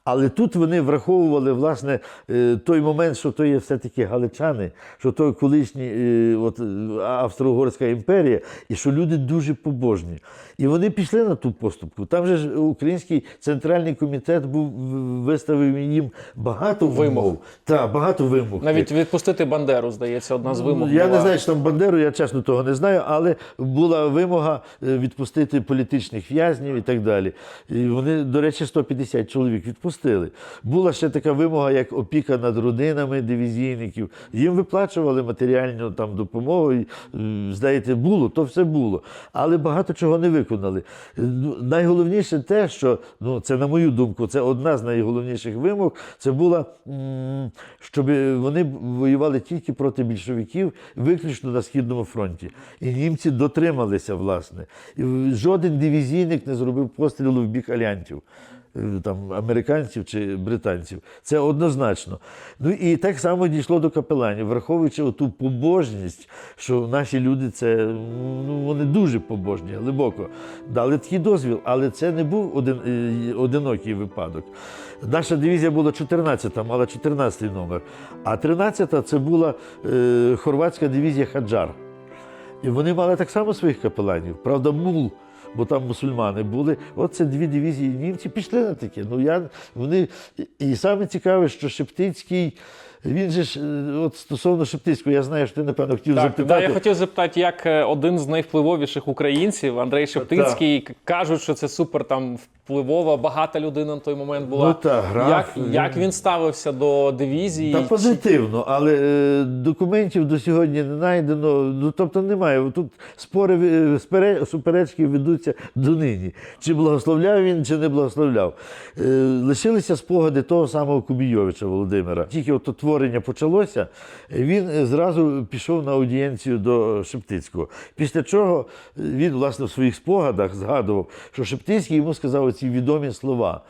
Але тут вони враховували, власне, той момент, що то є все-таки галичани, що то колишні Австро-Угорська імперія, і що люди дуже побожні. І вони пішли на ту поступку. Там же ж Український центральний комітет виставив їм багато вимог. Так, багато вимог. Навіть відпустити Бандеру, здається, одна з вимог. Я була. не знаю, що там Бандеру, я чесно того не знаю, але була вимога відпустити політичних в'язнів і так далі. І вони, до речі, 150 чоловік відпустили. Була ще така вимога, як опіка над родинами дивізійників. Їм виплачували матеріальну там допомогу. І, здаєте, було, то все було. Але багато чого не виконали. Найголовніше те, що, це на мою думку, це одна з найголовніших вимог, це була, щоб вони воювали тільки проти більшовиків, виключно на Східному фронті. І німці дотрималися, власне. І жоден дивізійник не зробив пострілу в бік алянтів, там, американців чи британців. Це однозначно. Ну і так само дійшло до капеланів, враховуючи оту побожність, що наші люди вони дуже побожні, глибоко. Дали такий дозвіл, але це не був одинокий випадок. Наша дивізія була 14-та, мала 14-й номер, а 13-та це була хорватська дивізія Хаджар. І вони мали так само своїх капеланів, правда, мул, бо там мусульмани були. От це дві дивізії німці пішли на таке. І саме цікаве, що Шептицький, він же ж, от стосовно Шептицького, я знаю, що ти, напевно, хотів запитати. Я хотів запитати, як один з найвпливовіших українців, Андрей Шептицький, кажуть, що це супер там впливова, багата людина на той момент була. Граф. Як він ставився до дивізії? Та позитивно, але документів до сьогодні не знайдено, тобто немає. Тут суперечки ведуться донині. Чи благословляв він, чи не благословляв. Лишилися спогади того самого Кубійовича Володимира. Тільки от творення почалося, він зразу пішов на аудієнцію до Шептицького. Після чого він, власне, в своїх спогадах згадував, що Шептицький йому сказав ці відомі слова,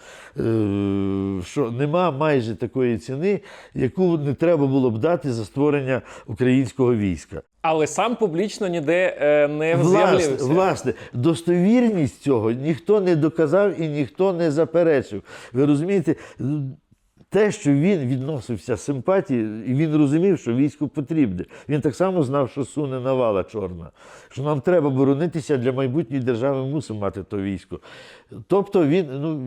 що нема майже такої ціни, яку не треба було б дати за створення українського війська. Але сам публічно ніде не з'явився. Власне, достовірність цього ніхто не доказав і ніхто не заперечив. Ви розумієте, те, що він відносився з симпатією, і він розумів, що війську потрібне. Він так само знав, що суне навала чорна, що нам треба боронитися, для майбутньої держави мусимо мати то військо. Тобто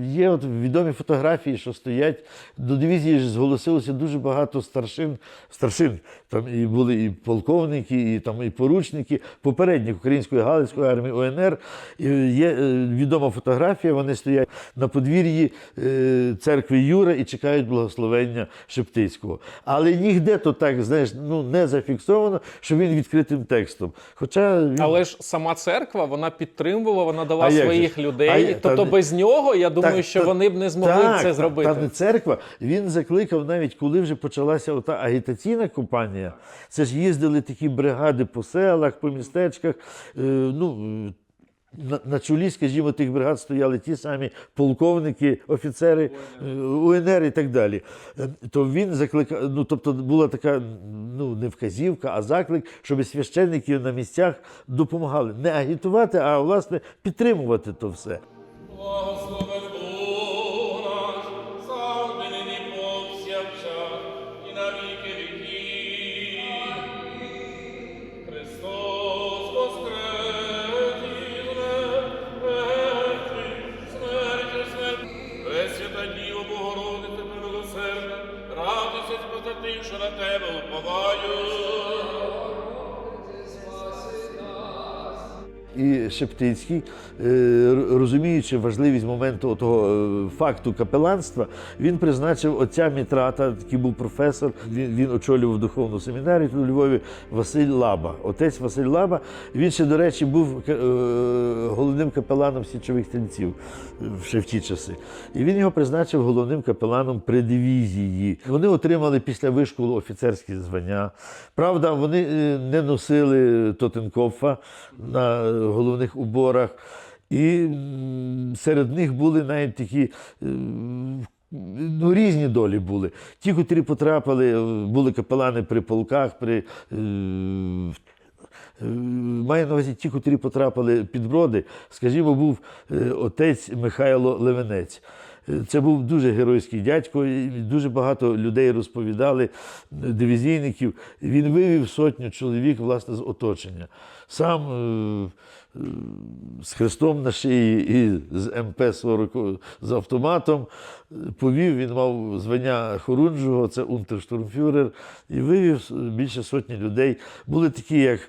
є от відомі фотографії, що стоять, до дивізії ж зголосилося дуже багато старшин, там і були і полковники, і поручники, попередніх української Галицької армії УНР. І є відома фотографія, вони стоять на подвір'ї церкви Юра і чекають благословення Шептицького. Але ніде то так, знаєш, не зафіксовано, що він відкритим текстом. Але ж сама церква, вона підтримувала, вона дала своїх людей. Тобто без нього, я думаю, що вони б не змогли це зробити. Та не церква. Він закликав навіть, коли вже почалася ота агітаційна кампанія. Це ж їздили такі бригади по селах, по містечках. На чолі, скажімо, тих бригад стояли ті самі полковники, офіцери УНР і так далі. То він закликав, тобто була така, не вказівка, а заклик, щоб священники на місцях допомагали. Не агітувати, а, власне, підтримувати то все. Благословен Бог наш, сам нині повсякчас і на віки віків. Христос воскрес із мертвих, смертю смерть. Пресвята Діво Богородице милосердна, радуйся, спасати, що на тебе уповаю. І Шептицький, розуміючи важливість моменту того факту капеланства, він призначив отця Мітрата, який був професор, він очолював духовну семінарію у Львові, Василь Лаба. Отець Василь Лаба, він ще, до речі, був головним капеланом січових стрільців ще в ті часи. І він його призначив головним капеланом при дивізії. Вони отримали після вишколу офіцерські звання. Правда, вони не носили Тотенкопфа на головних уборах. І серед них були навіть такі різні долі були. Ті, котрі потрапили, були капелани при полках, маю на увазі ті, котрі потрапили під Броди, скажімо, був отець Михайло Левенець. Це був дуже геройський дядько, і дуже багато людей розповідали, дивізійників. Він вивів 100 чоловік, власне, з оточення. Сам з хрестом на шиї і з МП-40 з автоматом повів, він мав звання Хорунжого, це унтерштурмфюрер, і вивів більше 100 людей. Були такі, як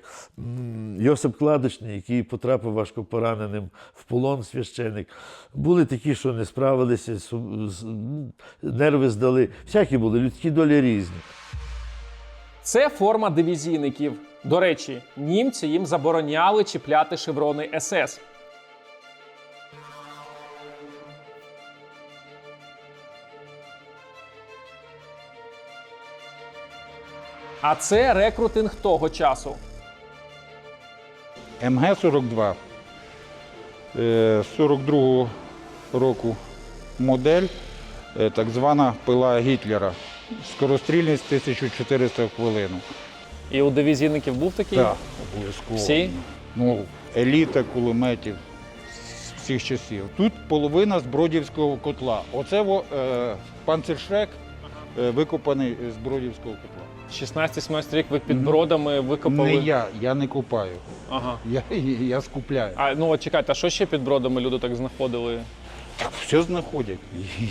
Йосип Кладочний, який потрапив важко пораненим в полон, священик. Були такі, що не справилися, нерви здали. Всякі були, людські долі різні. Це форма дивізійників. До речі, німці їм забороняли чіпляти шеврони СС. А це рекрутинг того часу. МГ-42 42-го року модель, так звана пила Гітлера. Скорострільність 1400 хвилину. І у дивізійників був такий? Так, обов'язково. Всі? Ну, еліта кулеметів з всіх часів. Тут половина з Бродівського котла. Оце панцершрек викопаний з Бродівського котла. 16-17 рік ви під Бродами викопали? Не я не купаю. Ага. Я скупляю. А ну от чекайте, а що ще під Бродами люди так знаходили? Все знаходять.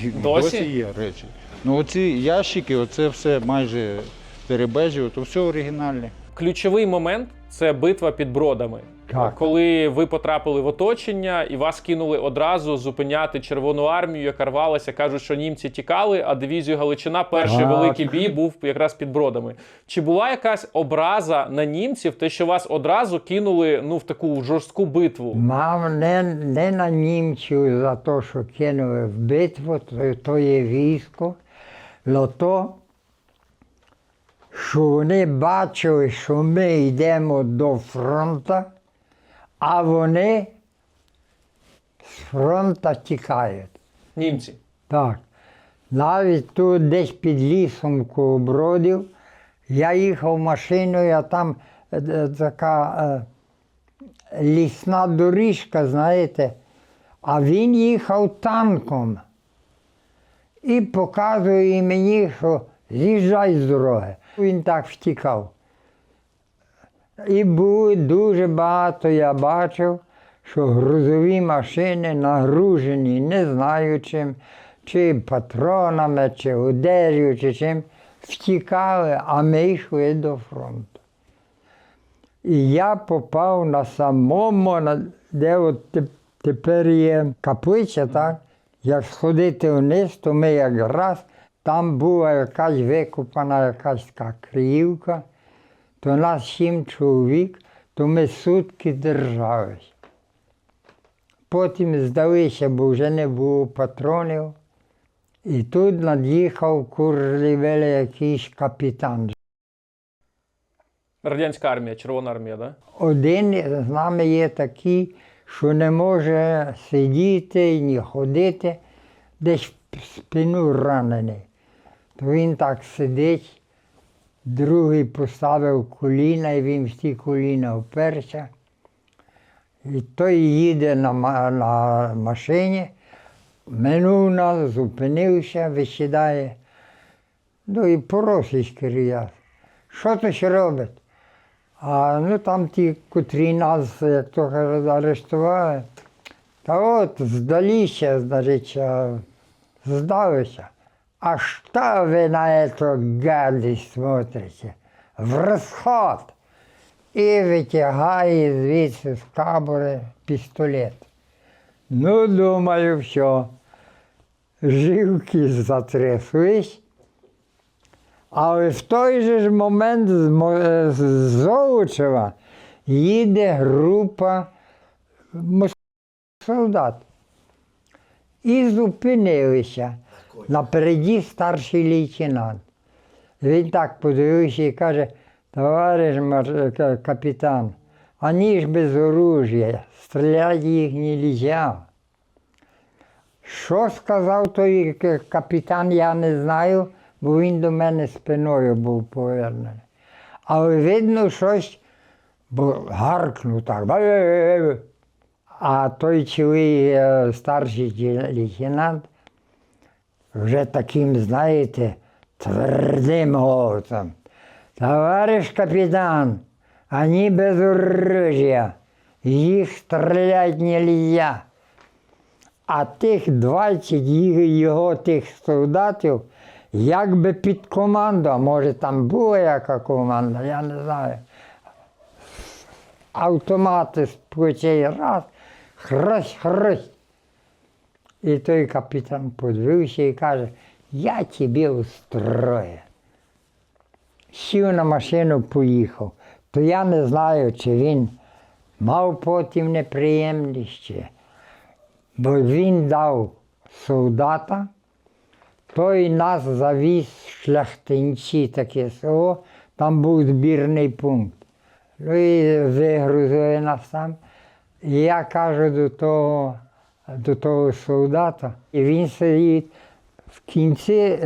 І Досі? є речі. Ну оці ящики, оце все майже Теребежі, то все оригінальне. Ключовий момент – це битва під Бродами. Так. Коли ви потрапили в оточення і вас кинули одразу зупиняти Червону армію, яка рвалася, кажуть, що німці тікали, а дивізію Галичина, перший Так. великий бій був якраз під Бродами. Чи була якась образа на німців, те, що вас одразу кинули в таку жорстку битву? Мав не на німців за те, що кинули в битву, то є військо, але то, що вони бачили, що ми йдемо до фронту, а вони з фронту тікають. Німці. Так. Навіть тут десь під лісом коло Бродів, я їхав машиною, а там така лісна доріжка, знаєте, а він їхав танком. І показує мені, що з'їжджай з дороги. Він так втікав. І було дуже багато, я бачив, що грузові машини нагружені, не знаю чим, чи патронами, чи одежею, чи чим, втікали, а ми йшли до фронту. І я попав на самому, де от тепер є каплиця, так? Як сходити вниз, то ми якраз, там була якась викопана якась така криївка, то нас 7 чоловік, то ми сутки держались. Потім здалися, бо вже не було патронів. І тут над'їхав курливий якийсь капітан. Радянська армія, Червона армія, так? Один з нами є такий, що не може сидіти, ні ходити, десь в спину ранений. То він так сидить, другий поставив коліна, і він в ті коліна вперся. І той їде на машині, минув нас, зупинився, висідає. Ну і по-російськи ріяв. Що то ще робить? А ну там ті, котрі нас, як то кажуть, арештували, та от здалися, значить, здалися. А що ви на эту гадость смотрите? В розход! І витягає звідси з кобури пістолет. Ну, думаю, все. Жилки затряслись. Але в той же ж момент з Золочева їде група солдат. І зупинилися. Напереді старший лейтенант. Він так подивився і каже: товариш капітан, вони ж без оружия, стріляти їх не можна. Що сказав той капітан, я не знаю, бо він до мене спиною був повернений. Але видно щось, бо гаркнув так. А той чоловік, старший лейтенант, вже таким, знаєте, твердим голосом. Товариш капітан, вони без оружия, їх стріляти нельзя. А тих 20 його тих солдатів, якби під команду, а може там була яка команда, я не знаю. Автомати з плечей раз, хрось. І той капітан подивився і каже, я тебе устрою. Сів на машину, поїхав. То я не знаю, чи він мав потім неприємності. Бо він дав солдата, той нас завіз шляхтинці таке село, там був збірний пункт. Ну і вигрузили нас там. І я кажу до того солдата, і він сидить в кінці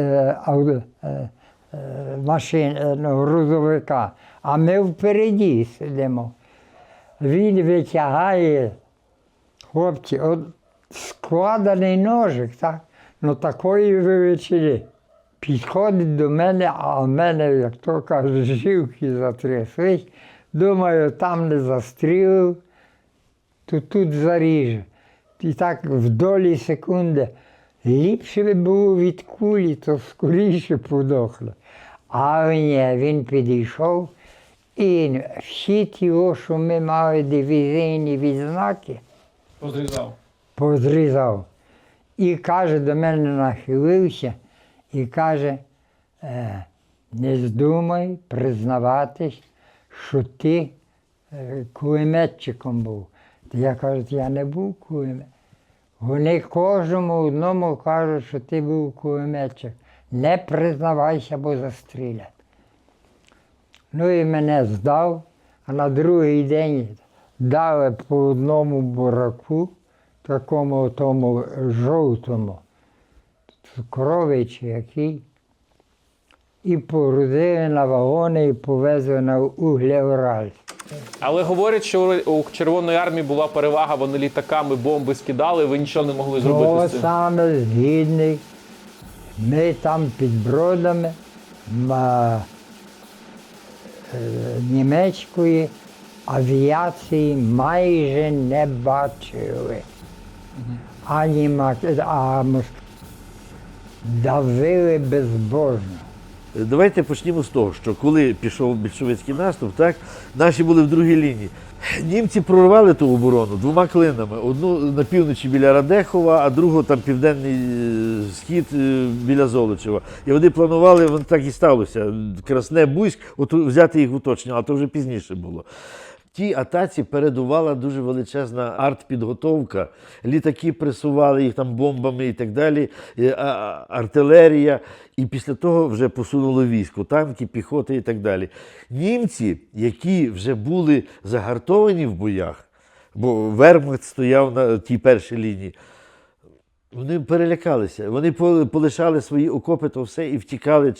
грузовика, а ми впереді сидимо. Він витягає, хлопці, от складений ножик, так? Ну такої величини. Підходить до мене, а в мене, як то кажуть, жилки затряслись. Думаю, там не застрілив, то тут заріже. І так в долі секунди. Ліпше би було від кулі, то скоріше подохло. А ні, він підійшов, і всі ті, що ми мали дивізійні відзнаки, позрізав. І каже, до мене нахилився, і каже, не здумай признаватись, що ти кулеметчиком був. Я кажу, я не був кулеметчиком. Вони кожному одному кажуть, що ти був кулеметчик. Не признавайся, бо застрілять. Ну і мене здав, а на другий день дали по одному бураку, такому тому жовтому, цукровий чи який, і погрузили на вагони і повезли на Углеуральськ. Але говорять, що у Червоної армії була перевага, вони літаками бомби скидали, ви нічого не могли зробити з цим. Саме згідний. Ми там під Бродами німецької авіації майже не бачили. А давили безбожно. Давайте почнемо з того, що коли пішов більшовицький наступ, так, наші були в другій лінії. Німці прорвали ту оборону двома клинами. Одну на півночі біля Радехова, а другу там південний схід біля Золочева. І вони планували, воно так і сталося, Красне, Буськ, взяти їх в оточення, а то вже пізніше було. Тій атаці передувала дуже величезна артпідготовка. Літаки пресували їх там бомбами і так далі, артилерія. І після того вже посунуло військо, танки, піхоти і так далі. Німці, які вже були загартовані в боях, бо вермахт стояв на тій першій лінії, вони перелякалися, вони полишали свої окопи, то все і втікали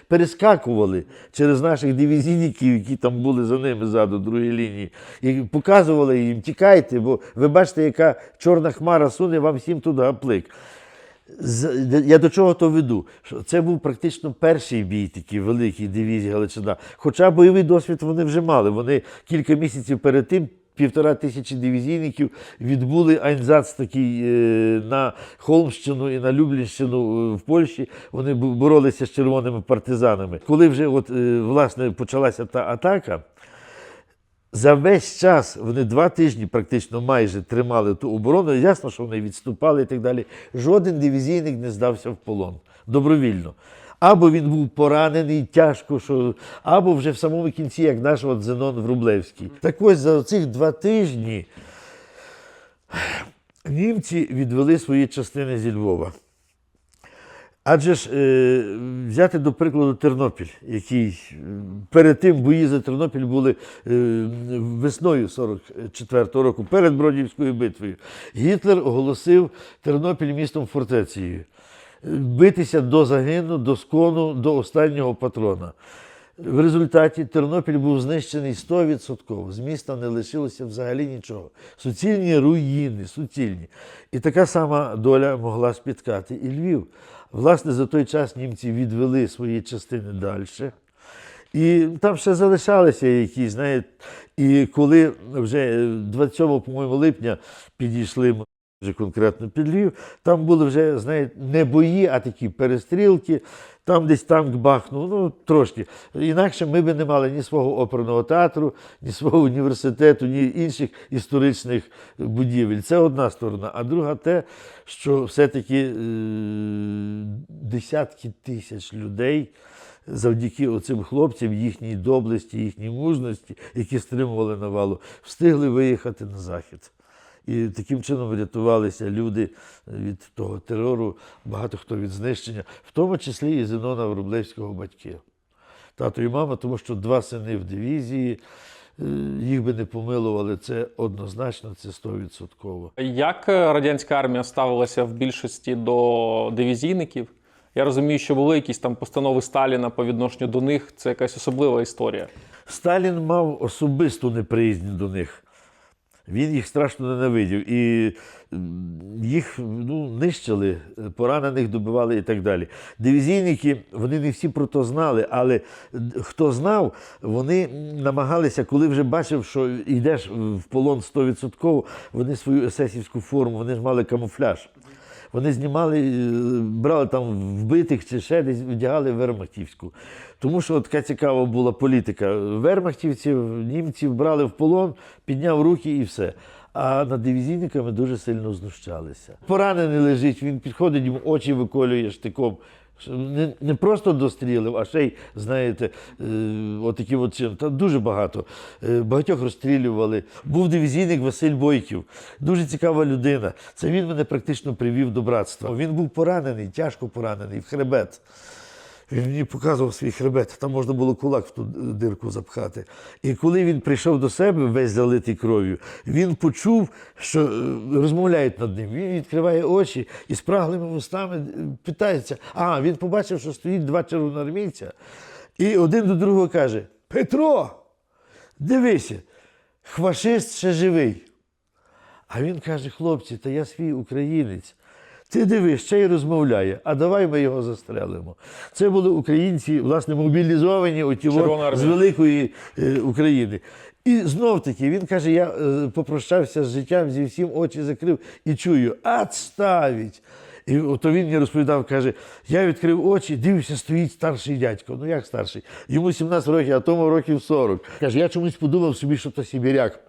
перескакували через наших дивізійників, які там були за ними ззаду, другої лінії. І показували їм, тікайте, бо ви бачите, яка чорна хмара суне вам всім туди плик. Я до чого то веду? Що це був практично перший бій такий великий дивізії Галичина. Хоча бойовий досвід вони вже мали. Вони кілька місяців перед тим 1500 дивізійників відбули айнзац такий на Холмщину і на Люблінщину в Польщі. Вони боролися з червоними партизанами. Коли вже власне почалася та атака, за весь час, вони 2 тижні практично майже тримали ту оборону, ясно, що вони відступали і так далі. Жоден дивізійник не здався в полон добровільно. Або він був поранений тяжко, або вже в самому кінці, як наш Зенон Врублевський. Так ось за цих 2 тижні німці відвели свої частини зі Львова. Адже ж взяти до прикладу Тернопіль, який перед тим бої за Тернопіль були весною 44-го року, перед Бродівською битвою. Гітлер оголосив Тернопіль містом-фортецею. Битися до загину, до скону, до останнього патрона. В результаті Тернопіль був знищений 100%. З міста не лишилося взагалі нічого. Суцільні руїни, суцільні. І така сама доля могла спіткати і Львів. Власне, за той час німці відвели свої частини далі. І там ще залишалися якісь, знаєте, і коли вже 27, по-моєму, липня підійшли вже конкретно під Львів, там були вже, знаєте, не бої, а такі перестрілки, там десь танк бахнув, ну, трошки. Інакше ми б не мали ні свого оперного театру, ні свого університету, ні інших історичних будівель. Це одна сторона. А друга те, що все-таки десятки тисяч людей завдяки оцим хлопцям, їхній доблесті, їхній мужності, які стримували навалу, встигли виїхати на Захід. І таким чином врятувалися люди від того терору, багато хто від знищення, в тому числі і Зенона Врублевського батьки. Тато і мама, тому що 2 сини в дивізії, їх би не помилували, це однозначно, це 100%. Як радянська армія ставилася в більшості до дивізійників? Я розумію, що були якісь там постанови Сталіна по відношенню до них, це якась особлива історія. Сталін мав особисту неприязнь до них. Він їх страшно ненавидів. І їх нищили, поранених добивали і так далі. Дивізійники, вони не всі про то знали, але хто знав, вони намагалися, коли вже бачив, що йдеш в полон 100%, вони свою есесівську форму, вони ж мали камуфляж. Вони знімали, брали там вбитих чи ще десь, вдягали вермахтівську. Тому що така цікава була політика. Вермахтівців, німців брали в полон, підняв руки і все. А над дивізійниками дуже сильно знущалися. Поранений лежить, він підходить, йому очі виколює штиком. Не просто дострілив, а ще й, знаєте, отаким от чином. Та дуже багато. Багатьох розстрілювали. Був дивізійник Василь Бойків. Дуже цікава людина. Це він мене практично привів до братства. Він був поранений, тяжко поранений, в хребет. Він мені показував свій хребет, там можна було кулак в ту дирку запхати. І коли він прийшов до себе, весь залитий кров'ю, він почув, що розмовляють над ним. Він відкриває очі і спраглими вустами питається. Він побачив, що стоїть 2 червоноармійця. І один до другого каже: «Петро, дивися, фашист ще живий». А він каже: «Хлопці, та я свій українець. Ти дивись, ще й розмовляє, а давай ми його застрелимо». Це були українці, власне, мобілізовані з великої України. І знов-таки, він каже, я попрощався з життям, зі всім очі закрив і чую: «Отставіть!» І то він мені розповідав, каже, я відкрив очі, дивився, стоїть старший дядько. Ну як старший? Йому 17 років, а тому років 40. Каже, я чомусь подумав собі, що то сибіряк.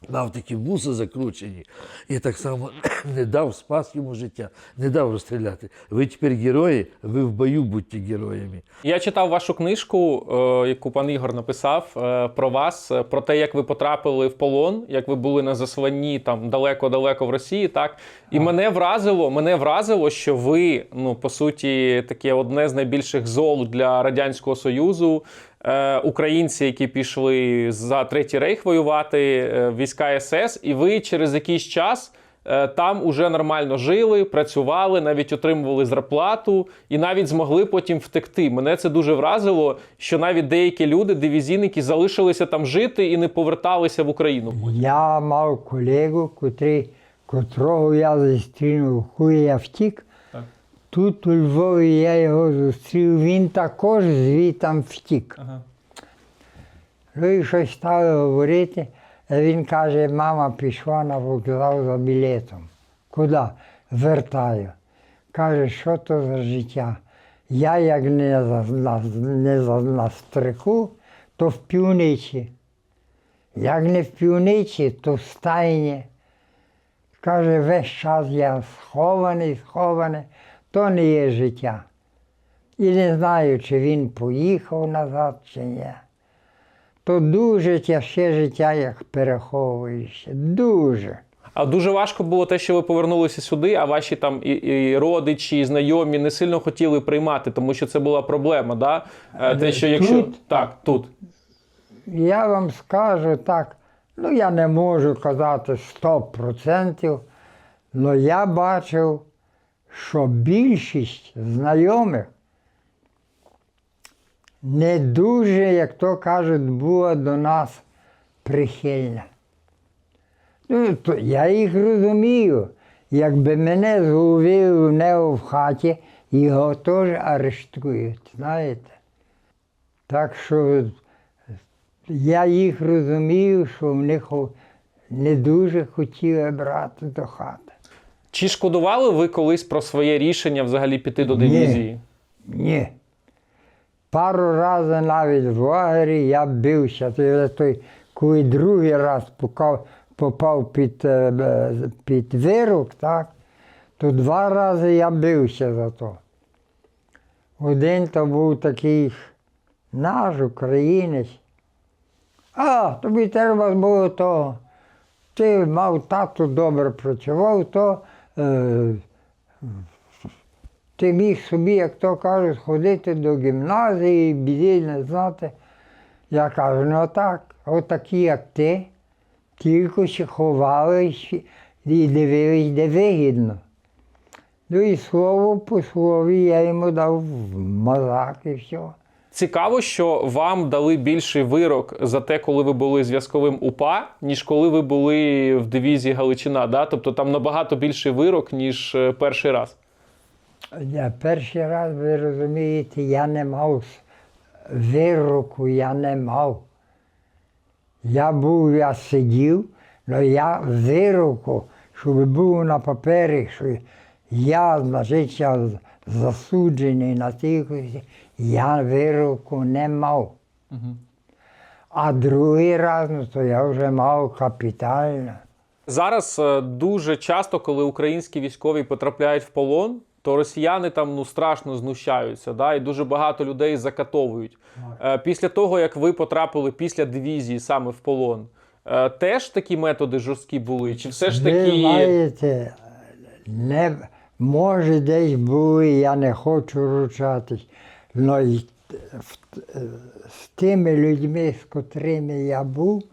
Мав такі вуси закручені і так само не дав, спас йому життя, не дав розстріляти. Ви тепер герої, ви в бою будьте героями. Я читав вашу книжку, яку пан Ігор написав про вас, про те, як ви потрапили в полон, як ви були на засланні там далеко-далеко в Росії, так? І мене вразило, що ви, по суті, таке одне з найбільших зол для Радянського Союзу, українці, які пішли за Третій Рейх воювати, війська СС, і ви через якийсь час там уже нормально жили, працювали, навіть отримували зарплату і навіть змогли потім втекти. Мене це дуже вразило, що навіть деякі люди, дивізійники, залишилися там жити і не поверталися в Україну. Я мав колегу, котрого я зустрінув, коли я втік. Тут у Львові я його зустрів, він також звідти втік. Ну і щось стали говорити, а він каже, мама пішла на вокзал за білетом. Куди? Вертаю. Каже, що то за життя? Я як не на стрику, то в півничі. Як не в півничі, то в стайні. Каже, весь час я схований. То не є життя. І не знаю, чи він поїхав назад, чи ні. То дуже тяжке життя, як переховуєшся. Дуже. А дуже важко було те, що ви повернулися сюди, а ваші там і родичі, і знайомі не сильно хотіли приймати, тому що це була проблема, да? Те, що якщо... Тут? Так, тут. Я вам скажу так, я не можу казати 100%, але я бачив, що більшість знайомих не дуже, як то кажуть, була до нас прихильна. То я їх розумію. Якби мене зловили в хаті, його теж арештують, знаєте. Так що я їх розумію, що в них не дуже хотіли брати до хати. Чи шкодували ви колись про своє рішення взагалі піти до дивізії? Ні. Пару разів навіть в лагері я бився. Коли другий раз попав під вирок, так, то 2 рази я бився за то. Один то був такий наш українець. Тобі треба було того. Ти мав тату добре працював, то ти міг собі, як то кажуть, ходити до гімназії, біди не знати. Я кажу, ну так, отакі, як ти, тільки ще ховались і дивились, де вигідно. Ну і слово по слові я йому дав мазак і все. Цікаво, що вам дали більший вирок за те, коли ви були зв'язковим УПА, ніж коли ви були в дивізії Галичина, да? Тобто там набагато більший вирок, ніж перший раз. Перший раз, ви розумієте, я не мав вироку, я не мав. Я сидів, але я вироку, щоб був на папері, що значить, я засуджений на тільки, я вироку не мав. А другий раз, то я вже мав капітально. Зараз дуже часто, коли українські військові потрапляють в полон, то росіяни там страшно знущаються, да? І дуже багато людей закатовують. Після того, як ви потрапили після дивізії саме в полон, теж такі методи жорсткі були? Чи все ж таки... Ви знаєте, може десь були, я не хочу ручатись, але з тими людьми, з котрими я був,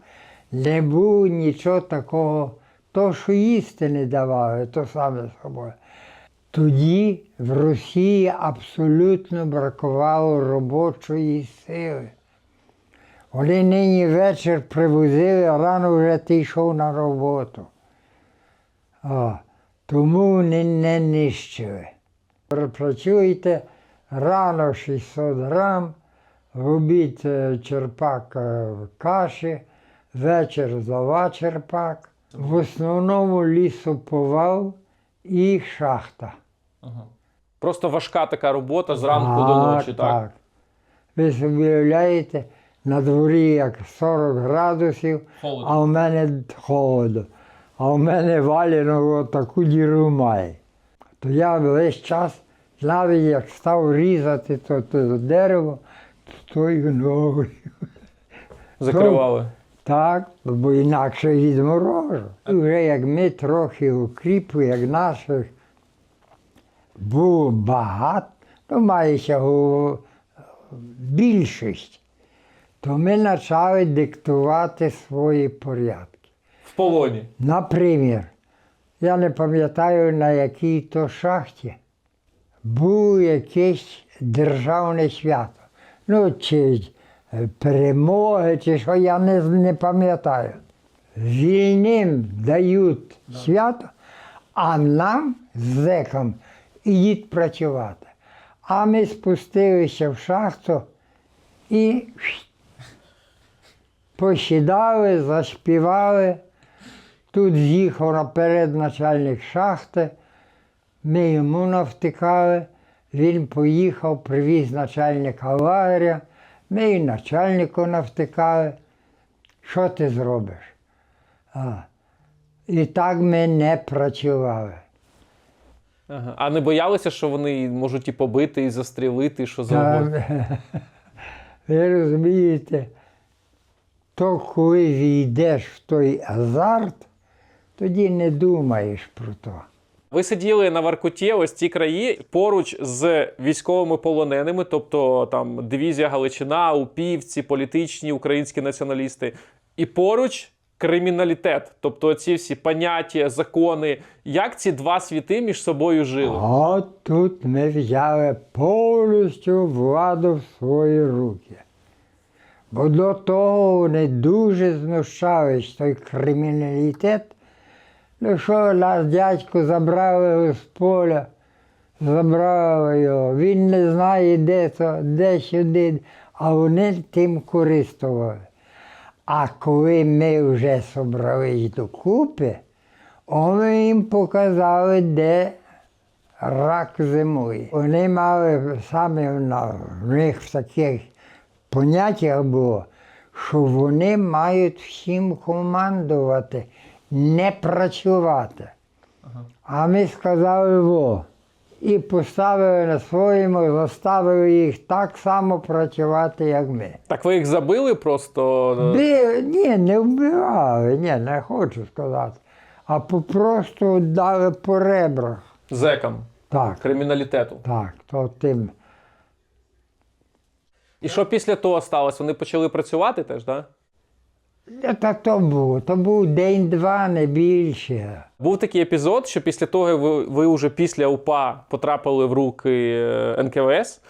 не було нічого такого, то, що їсти не давали, то саме собою. Тоді в Росії абсолютно бракувало робочої сили. Вони нині вечір привозили, а рано вже ти йшов на роботу. Тому вони не нищили. Працюєте рано 600 грам, робіть черпак каші, вечір 2 черпак. В основному лісоповал і шахта. Просто важка така робота зранку до ночі, так? Ви собі уявляєте, на дворі як 40 градусів, Холодно. а в мене холодно. А в мене валено таку діру має. То я весь час, навіть як став різати то дерево, то тою ногою. Закривали. Так, бо інакше відморожу. І вже як ми трохи укріпли, як наших було багато, то мається більшість, то ми почали диктувати свої порядки. В полоні. Наприклад, я не пам'ятаю, на якій то шахті було якесь державне свято. Ну, чи перемоги, чи що, я не пам'ятаю. Вільним дають свято, а нам, зекам, ідіть працювати. А ми спустилися в шахту і посідали, заспівали. Тут з'їхав наперед начальник шахти, ми йому навтикали, він поїхав, привіз начальника лагеря, ми і начальнику навтикали. Що ти зробиш? І так ми не працювали. Ага. А не боялися, що вони можуть і побити, і застрілити, і що завгодно? Ви розумієте, то коли війдеш в той азарт, тоді не думаєш про то. Ви сиділи на Воркуті, ось ці краї, поруч з військовими полоненими, тобто там дивізія Галичина, упівці, політичні українські націоналісти. І поруч криміналітет, тобто ці всі поняття, закони. Як ці два світи між собою жили? От тут ми взяли повністю владу в свої руки. Бо до того вони дуже знущались, той криміналітет. Ну що, наш дядько забрали з поля, забрали його. Він не знає, де то, де сюди, а вони тим користували. А коли ми вже зібрались докупи, вони їм показали, де рак зимує. Вони мали саме в них в таких поняттях було, що вони мають всім командувати, не працювати. А ми сказали, во, і поставили на своєму, заставили їх так само працювати, як ми. Так ви їх забили просто? Ні, не вбивали, ні, не хочу сказати. А попросту дали по ребрах. Зекам, Так, криміналітету. так, то тим. І що після того сталося? Вони почали працювати теж, так? Та то був день-два, не більше. Був такий епізод, що після того, як ви вже після УПА потрапили в руки НКВС,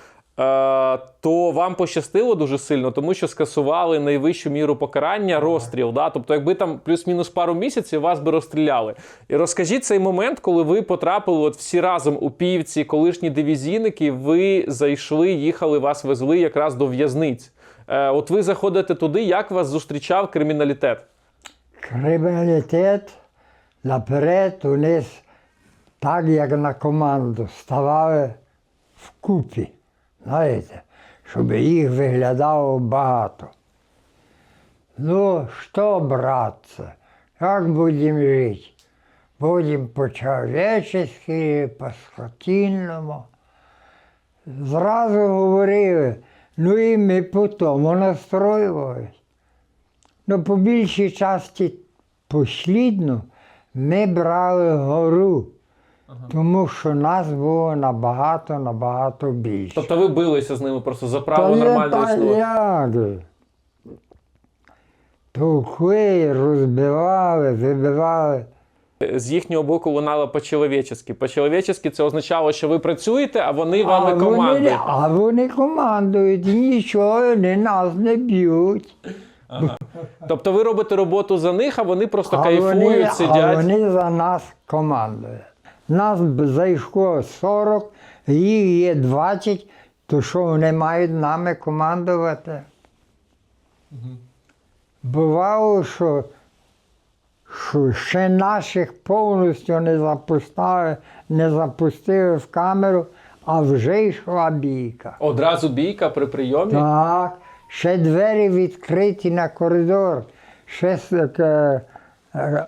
то вам пощастило дуже сильно, тому що скасували найвищу міру покарання – розстріл. Да? Тобто, якби там плюс-мінус пару місяців, вас би розстріляли. І розкажіть цей момент, коли ви потрапили от всі разом у Півці, колишні дивізійники, ви зайшли, їхали, вас везли якраз до в'язниць. От ви заходите туди, як вас зустрічав криміналітет? Криміналітет наперед униз, так як на команду, ставали вкупі, знаєте, щоб їх виглядало багато. Ну, що, братце, як будемо жити? Будемо по-человечески, по-скотинному. Зразу говорили, ну і ми потім настроювалися. Ну, по більшій часті послідно ми брали гору, тому що нас було набагато більше. Тобто ви билися з ними просто за право нормального існування? Як? Товкли, розбивали, вибивали. З їхнього боку лунало по-чоловічески. По-чоловічески це означало, що ви працюєте, а вони вами командують. А вони командують, нічого, вони нас не б'ють. Тобто ви робите роботу за них, а вони просто кайфують, сидять. А вони за нас командують. Нас зайшло 40, їх є 20, то що вони мають нами командувати? Бувало, що ще наших повністю не запустили в камеру, а вже йшла бійка. Одразу бійка при прийомі? Так, ще двері відкриті на коридор, ще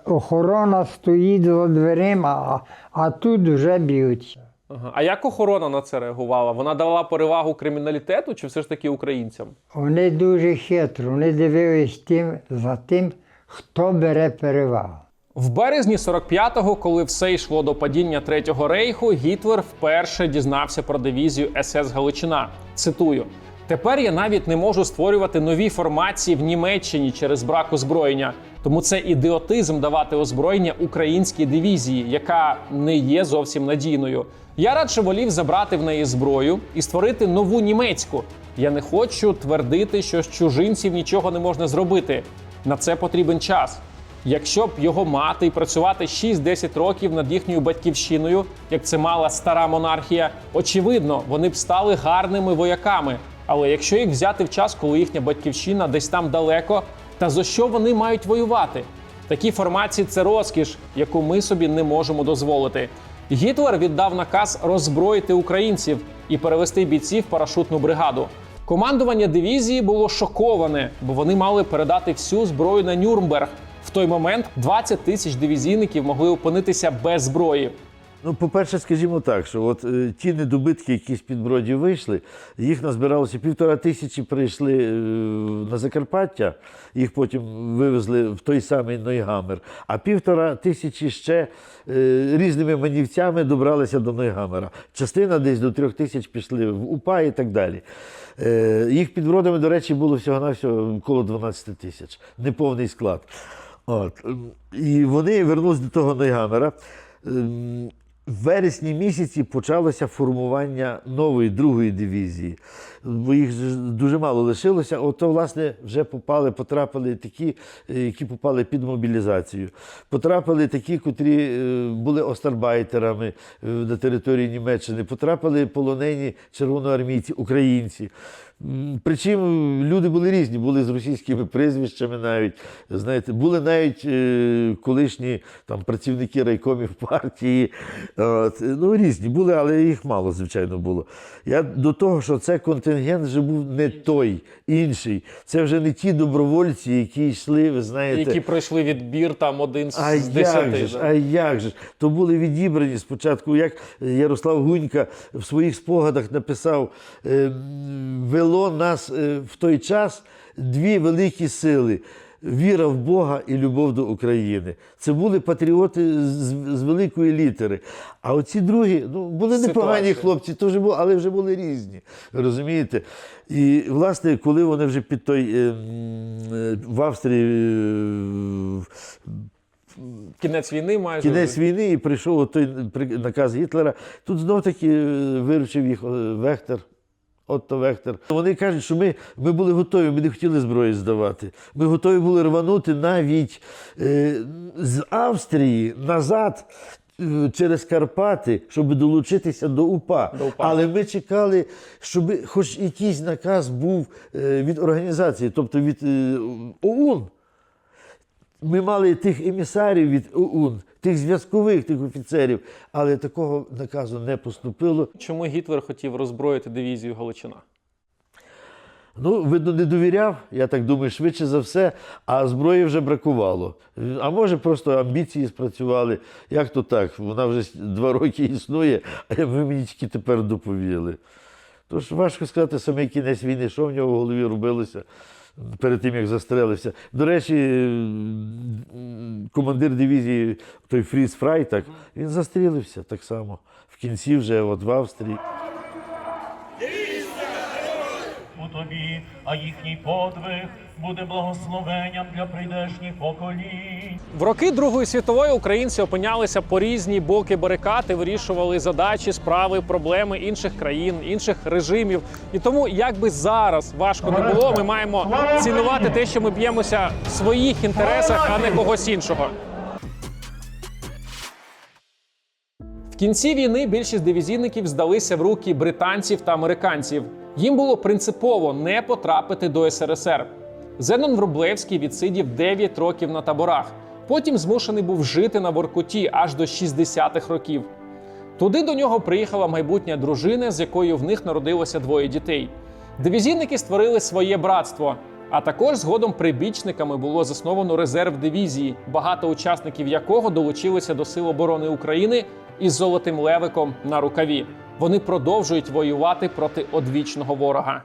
охорона стоїть за дверима, а тут вже б'ються. Ага. А як охорона на це реагувала? Вона давала перевагу криміналітету чи все ж таки українцям? Вони дуже хитро, вони дивились за тим, хто бере перевагу. В березні 45-го, коли все йшло до падіння Третього рейху, Гітлер вперше дізнався про дивізію СС Галичина. Цитую: «Тепер я навіть не можу створювати нові формації в Німеччині через брак озброєння. Тому це ідіотизм давати озброєння українській дивізії, яка не є зовсім надійною. Я радше волів забрати в неї зброю і створити нову німецьку. Я не хочу твердити, що з чужинців нічого не можна зробити. На це потрібен час. Якщо б його мати і працювати 6-10 років над їхньою батьківщиною, як це мала стара монархія, очевидно, вони б стали гарними вояками. Але якщо їх взяти в час, коли їхня батьківщина десь там далеко, та за що вони мають воювати? Такі формації – це розкіш, яку ми собі не можемо дозволити». Гітлер віддав наказ роззброїти українців і перевести бійців в парашутну бригаду. Командування дивізії було шоковане, бо вони мали передати всю зброю на Нюрнберг. В той момент 20 тисяч дивізійників могли опинитися без зброї. Ну, по-перше, скажімо так, що от ті недобитки, які з-під Бродів вийшли, їх назбиралося 1500 прийшли на Закарпаття, їх потім вивезли в той самий Нойгамер, а 1500 ще різними манівцями добралися до Нойгамера. Частина десь до 3000 пішли в УПА і так далі. Їх під Бродами, до речі, було всього-навсього коло 12 тисяч, неповний склад. От. І вони вернулись до того Нойгамера. В вересні місяці почалося формування нової, другої дивізії. Бо їх дуже мало лишилося. Ото, власне, вже потрапили такі, які попали під мобілізацію. Потрапили такі, котрі були остарбайтерами на території Німеччини. Потрапили полонені червоноармійці, українці. Причому люди були різні, були з російськими прізвищами навіть, знаєте, були навіть колишні там, працівники райкомів партії, ну різні були, але їх мало, звичайно, було. Я до того, що це контингент вже був не той, інший. Це вже не ті добровольці, які йшли, ви знаєте. Які пройшли відбір там один з 10. А як же ж? То були відібрані спочатку, як Ярослав Гунька в своїх спогадах написав, вело нас в той час дві великі сили – віра в Бога і любов до України. Це були патріоти з великої літери. А оці другі, ну, були непогані хлопці, то вже були, але вже були різні. Розумієте? І, власне, коли вони вже під той, в Австрії, Кінець війни майже. Кінець війни, і прийшов той наказ Гітлера, тут знов-таки виручив їх Вехтер. Отто Вехтер. Вони кажуть, що ми були готові, ми не хотіли зброї здавати. Ми готові були рванути навіть з Австрії назад через Карпати, щоб долучитися до УПА. Але ми чекали, щоб хоч якийсь наказ був від організації, тобто від ОУН. Ми мали тих емісарів від ОУН, тих зв'язкових, тих офіцерів, але такого наказу не поступило. Чому Гітлер хотів роззброїти дивізію Галичина? Ну, видно, не довіряв, я так думаю, швидше за все, а зброї вже бракувало. А може, просто амбіції спрацювали. Як то так? Вона вже 2 роки існує, а ви мені тільки тепер доповіли. Тож важко сказати, саме кінець війни, що в нього в голові робилося перед тим, як застрелився. До речі, командир дивізії, той Фріц Фрайтак, він застрілився так само. В кінці вже от в Австрії. У тобі, а їхній подвиг буде благословенням для прийдешніх поколінь. В роки Другої світової українці опинялися по різні боки барикад і вирішували задачі, справи, проблеми інших країн, інших режимів. І тому, як би зараз важко не було, ми маємо цінувати те, що ми б'ємося в своїх інтересах, а не когось іншого. В кінці війни більшість дивізійників здалися в руки британців та американців. Їм було принципово не потрапити до СРСР. Зенон Врублевський відсидів 9 років на таборах. Потім змушений був жити на Воркуті аж до 60-х років. Туди до нього приїхала майбутня дружина, з якою в них народилося 2 дітей. Дивізійники створили своє братство. А також згодом прибічниками було засновано резерв дивізії, багато учасників якого долучилися до Сил оборони України із золотим левиком на рукаві. Вони продовжують воювати проти одвічного ворога.